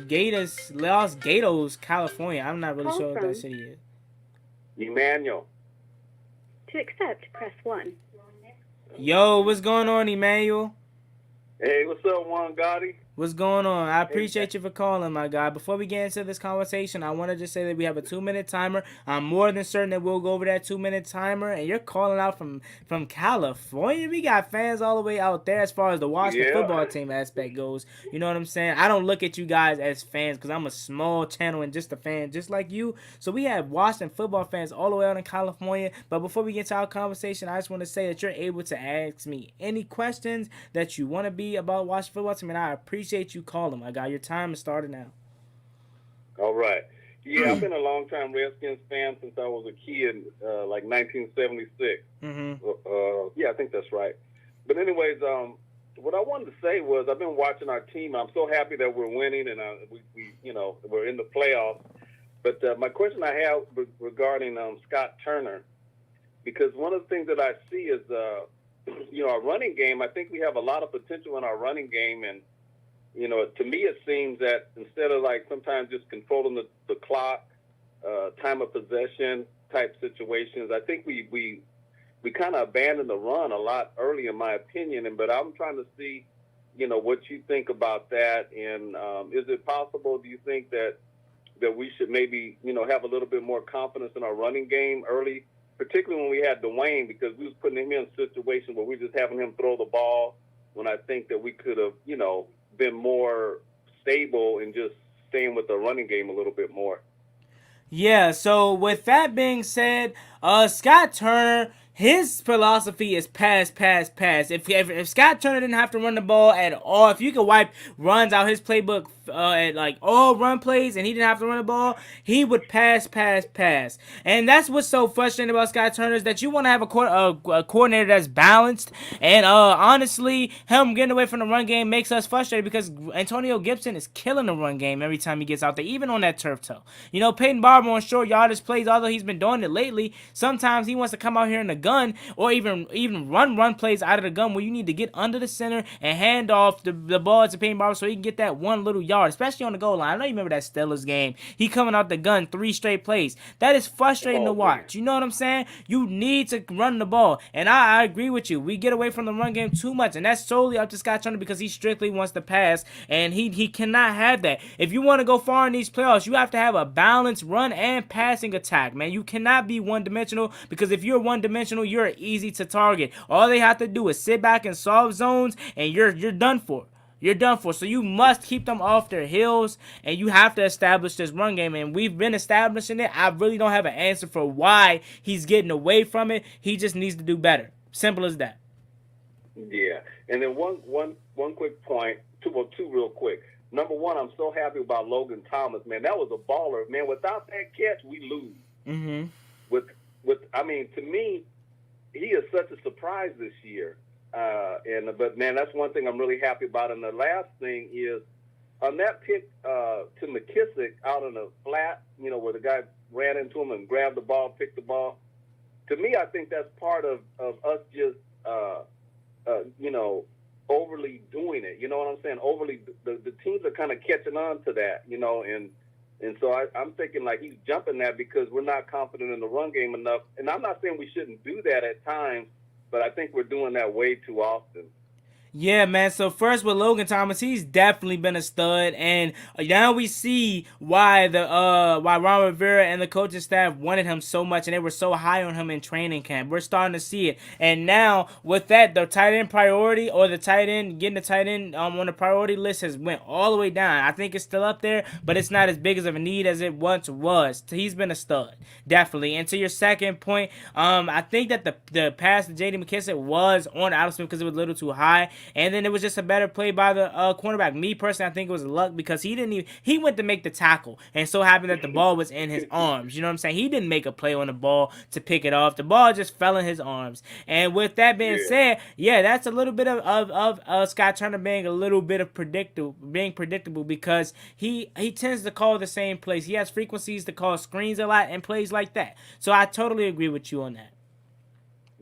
Gatos, California. I'm not really sure what that city is. Emmanuel. To accept, press 1. Yo, what's going on, Emmanuel? Hey, what's up, Juan Gotti? What's going on? I appreciate you for calling, my guy. Before we get into this conversation, I want to just say that we have a 2-minute timer. I'm more than certain that we'll go over that 2-minute timer. And you're calling out from California. We got fans all the way out there as far as the Washington football team aspect goes. You know what I'm saying? I don't look at you guys as fans because I'm a small channel and just a fan just like you. So we have Washington football fans all the way out in California. But before we get to our conversation, I just want to say that you're able to ask me any questions that you want to be about Washington football team, and I appreciate you calling, my guy. Your time is started now. All right. Yeah, I've been a long-time Redskins fan since I was a kid, like 1976. Yeah, I think that's right. But anyways, what I wanted to say was I've been watching our team. I'm so happy that we're winning and we're in the playoffs. But my question I have regarding Scott Turner, because one of the things that I see is, our running game. I think we have a lot of potential in our running game, and to me, it seems that instead of like sometimes just controlling the clock, time of possession type situations, I think we kind of abandoned the run a lot early, in my opinion. But I'm trying to see, what you think about that. And is it possible? Do you think that we should maybe, have a little bit more confidence in our running game early, particularly when we had Dwayne, because we was putting him in a situation where we just having him throw the ball when I think that we could have, been more stable and just staying with the running game a little bit more. Yeah, so with that being said, Scott Turner, his philosophy is pass. If Scott Turner didn't have to run the ball at all, if you could wipe runs out his playbook at like all run plays and he didn't have to run the ball, he would pass. And that's what's so frustrating about Scott Turner, is that you want to have a coordinator that's balanced. And honestly, him getting away from the run game makes us frustrated because Antonio Gibson is killing the run game every time he gets out there, even on that turf toe. Peyton Barber on short yardage plays, although he's been doing it lately, sometimes he wants to come out here in the gun or even run plays out of the gun where you need to get under the center and hand off the ball to Peyton Barber so he can get that one little yard, especially on the goal line. I know you remember that Steelers game. He coming out the gun 3 straight plays. That is frustrating to watch. You know what I'm saying? You need to run the ball. And I agree with you. We get away from the run game too much, and that's solely up to Scott Turner because he strictly wants to pass, and he cannot have that. If you want to go far in these playoffs, you have to have a balanced run and passing attack, man. You cannot be one-dimensional, because if you're one-dimensional, you're easy to target. All they have to do is sit back and solve zones, and you're done for. You're done for. So you must keep them off their heels, and you have to establish this run game, and we've been establishing it. I really don't have an answer for why he's getting away from it. He just needs to do better. Simple as that. Yeah. And then one quick point, two real quick. Number one, I'm so happy about Logan Thomas, man. That was a baller, man. Without that catch, we lose. To me, he is such a surprise this year. But man, that's one thing I'm really happy about. And the last thing is on that pick to McKissick out on the flat, where the guy ran into him and grabbed the ball, picked the ball. To me, I think that's part of us just overly doing it. You know what I'm saying? Overly, the teams are kind of catching on to that, and so I'm thinking like he's jumping that because we're not confident in the run game enough. And I'm not saying we shouldn't do that at times, but I think we're doing that way too often. Yeah, man. So first with Logan Thomas, he's definitely been a stud, and now we see why Ron Rivera and the coaching staff wanted him so much, and they were so high on him in training camp. We're starting to see it, and now with that, the tight end priority or the tight end getting the tight end on the priority list has went all the way down. I think it's still up there, but it's not as big of a need as it once was. He's been a stud, definitely. And to your second point, I think that the pass to J.D. McKissick was on Alex Smith because it was a little too high. And then it was just a better play by the cornerback. Me personally, I think it was luck because he went to make the tackle, and so happened that the ball was in his arms. You know what I'm saying? He didn't make a play on the ball to pick it off. The ball just fell in his arms. And with that being said, yeah, that's a little bit of Scott Turner being a little bit of predictable because he tends to call the same plays. He has frequencies to call screens a lot and plays like that. So I totally agree with you on that.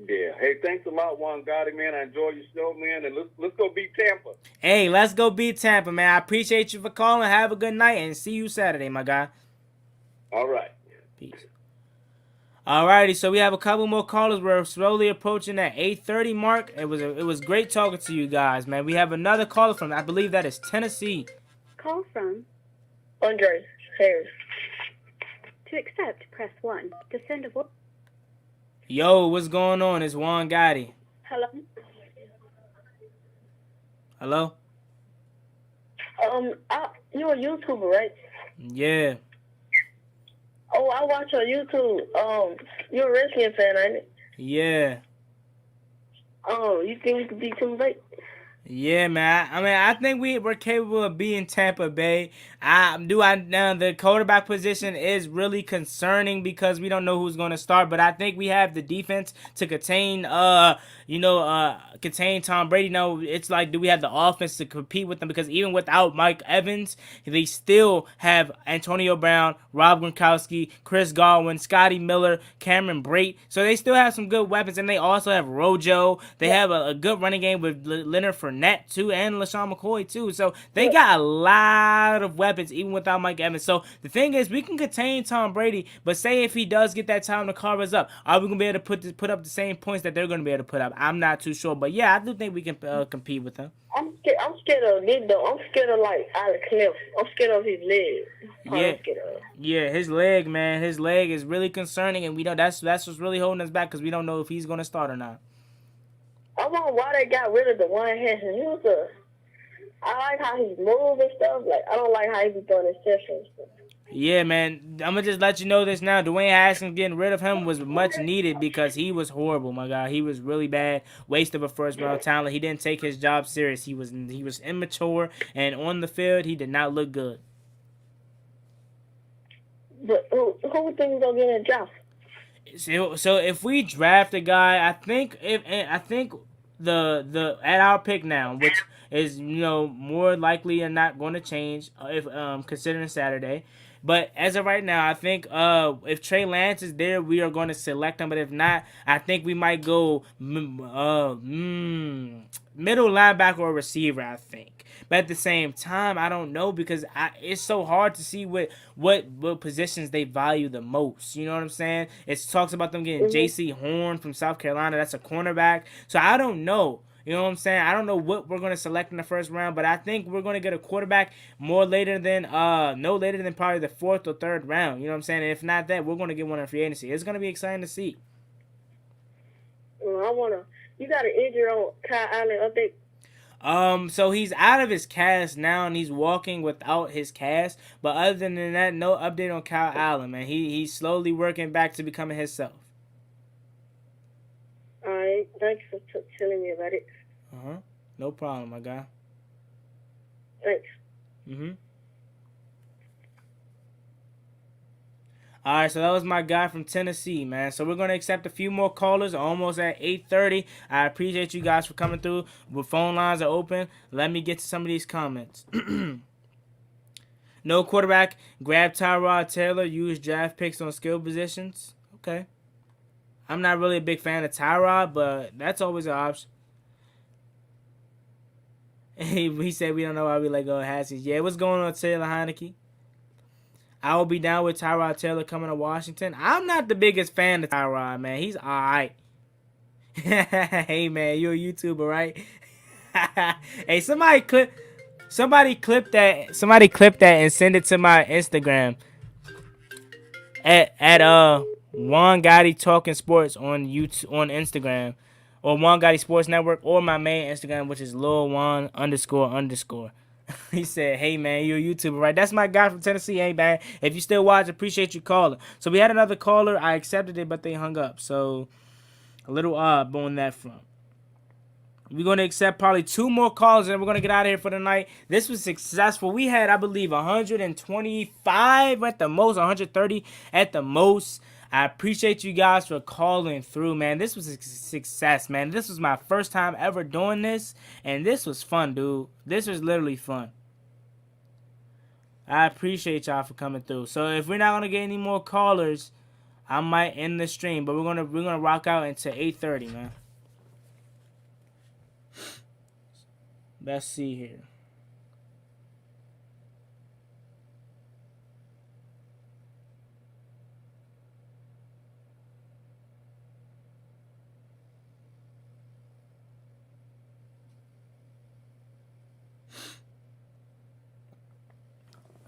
Yeah. Hey, thanks a lot, Juan Gotti, man. I enjoy your show, man, and let's go beat Tampa. Hey, let's go beat Tampa, man. I appreciate you for calling. Have a good night, and see you Saturday, my guy. All right. Peace. Alrighty, so we have a couple more callers. We're slowly approaching that 8:30 mark. It was great talking to you guys, man. We have another caller from, I believe that is Tennessee. Call from Andre Harris. To accept, press 1. To send a voice. Yo, what's going on? It's Juan Gotti. Hello. Hello? You're a YouTuber, right? Yeah. Oh, I watch on YouTube. You're a wrestling fan, ain't it? Yeah. Oh, you think we could beat Tampa Bay? Yeah, man. I mean, I think we're capable of beating Tampa Bay. Now the quarterback position is really concerning because we don't know who's going to start, but I think we have the defense to contain Tom Brady. Now it's like, do we have the offense to compete with them? Because even without Mike Evans, they still have Antonio Brown, Rob Gronkowski, Chris Godwin, Scotty Miller, Cameron Brate. So they still have some good weapons, and they also have Rojo. They have a good running game with Leonard Fournette too, and LaShawn McCoy too. So they got a lot of weapons even without Mike Evans. So the thing is, we can contain Tom Brady, but say if he does get that time to carve us up, are we gonna be able to put up the same points that they're gonna be able to put up? I'm not too sure, but yeah, I do think we can compete with them. I'm scared of Nick though. I'm scared of like Alex Smith. I'm scared of his leg. Yeah, his leg, man. His leg is really concerning, and we know that's what's really holding us back because we don't know if he's gonna start or not. I wonder why they got rid of the one Hanson. I like how he moves and stuff. Like, I don't like how he be throwing his and stuff. Yeah, man. I'm going to just let you know this now. Dwayne Haskins getting rid of him was much needed because he was horrible, my guy. He was really bad. Waste of a first-round talent. He didn't take his job serious. He was immature, and on the field, he did not look good. But who would think he's going to get a job? So if we draft a guy, I think the at our pick now, which is more likely and not going to change if considering Saturday. But as of right now, I think if Trey Lance is there, we are going to select him. But if not, I think we might go middle linebacker or receiver, I think. But at the same time, I don't know because it's so hard to see what positions they value the most. You know what I'm saying? It talks about them getting J.C. Horn from South Carolina. That's a cornerback. So I don't know. You know what I'm saying? I don't know what we're going to select in the first round, but I think we're going to get a quarterback no later than probably the fourth or third round. You know what I'm saying? And if not that, we're going to get one in free agency. It's going to be exciting to see. You got an injury on Kyle Allen update? So he's out of his cast now, and he's walking without his cast. But other than that, no update on Kyle Allen, man. He's slowly working back to becoming himself. All right, thanks for telling me about it. No problem, my guy. Thanks. All right, so that was my guy from Tennessee, man. So we're going to accept a few more callers, almost at 8:30. I appreciate you guys for coming through. The phone lines are open. Let me get to some of these comments. No quarterback. Grab Tyrod Taylor. Use draft picks on skill positions. Okay. I'm not really a big fan of Tyrod, but that's always an option. He said we don't know why we let go of Haskins. Yeah, what's going on, Taylor Heineke? I will be down with Tyrod Taylor coming to Washington. I'm not the biggest fan of Tyrod, man. He's all right. Hey, man, you're a YouTuber, right? Hey, somebody clip that and send it to my Instagram at Juan Gotti Talking Sports on YouTube, on Instagram, or Juan Gotti Sports Network, or my main Instagram, which is Lil Juan __. He said, hey, man, you're a YouTuber, right? That's my guy from Tennessee, ain't bad. If you still watch, appreciate you calling. So we had another caller. I accepted it, but they hung up. So a little odd on that front. We're going to accept probably 2 more calls, and we're going to get out of here for the night. This was successful. We had, I believe, 125 at the most, 130 at the most. I appreciate you guys for calling through, man. This was a success, man. This was my first time ever doing this, and this was fun, dude. This was literally fun. I appreciate y'all for coming through. So if we're not going to get any more callers, I might end the stream, but we're gonna rock out into 8:30, man. Let's see here.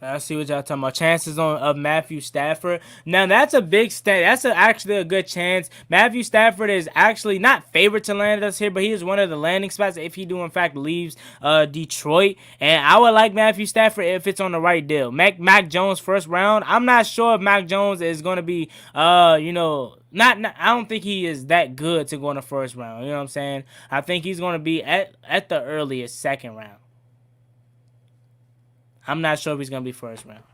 Let's see what y'all talking about. Chances of Matthew Stafford. Now that's a big that's actually a good chance. Matthew Stafford is actually not favored to land us here, but he is one of the landing spots if he do in fact leaves Detroit. And I would like Matthew Stafford if it's on the right deal. Mac Jones first round. I'm not sure if Mac Jones is going to be I don't think he is that good to go in the first round. You know what I'm saying? I think he's going to be at the earliest second round. I'm not sure if he's going to be first round.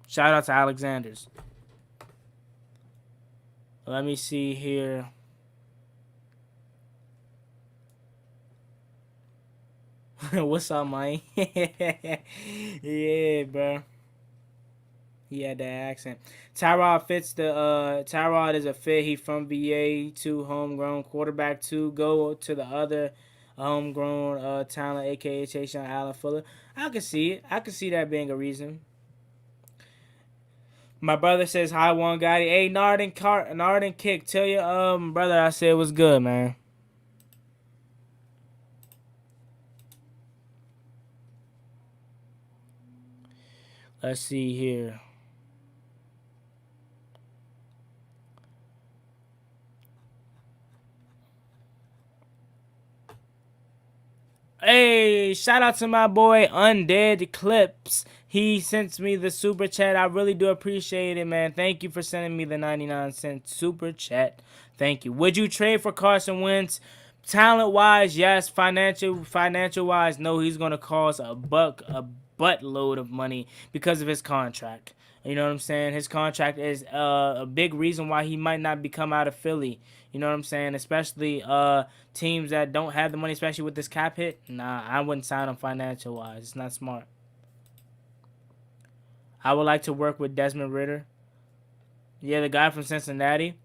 Shout out to Alexander's. Let me see here. What's up, Mike? Yeah, bro. He had that accent. Tyrod fits the Tyrod is a fit. He from VA, 2 homegrown, quarterback 2. Go to the other homegrown talent, aka Tyshawn Allen Fuller. I can see it. I can see that being a reason. My brother says hi, one guy. Hey, Nard and Kik, tell your brother I said it was good, man. Let's see here. Hey, shout out to my boy Undead Clips. He sent me the super chat. I really do appreciate it, man. Thank you for sending me the 99-cent super chat. Thank you. Would you trade for Carson Wentz? Talent-wise, yes. Financial-wise, no. He's going to cost a buttload of money because of his contract. You know what I'm saying? His contract is a big reason why he might not become out of Philly. You know what I'm saying? Especially teams that don't have the money, especially with this cap hit. Nah, I wouldn't sign him financial-wise. It's not smart. I would like to work with Desmond Ridder. Yeah, the guy from Cincinnati.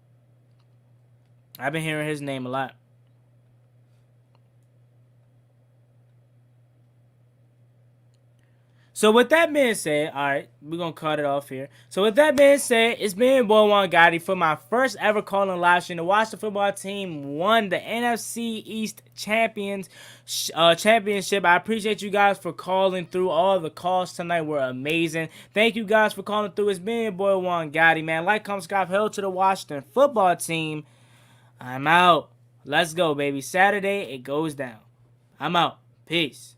I've been hearing his name a lot. So with that being said, all right, we're going to cut it off here. So with that being said, it's been your boy Juan Gotti for my first ever calling live stream. The Washington football team won the NFC East championship. I appreciate you guys for calling through. All the calls tonight were amazing. Thank you guys for calling through. It's been your boy Juan Gotti, man. Like, comment, subscribe, hell to the Washington football team. I'm out. Let's go, baby. Saturday, it goes down. I'm out. Peace.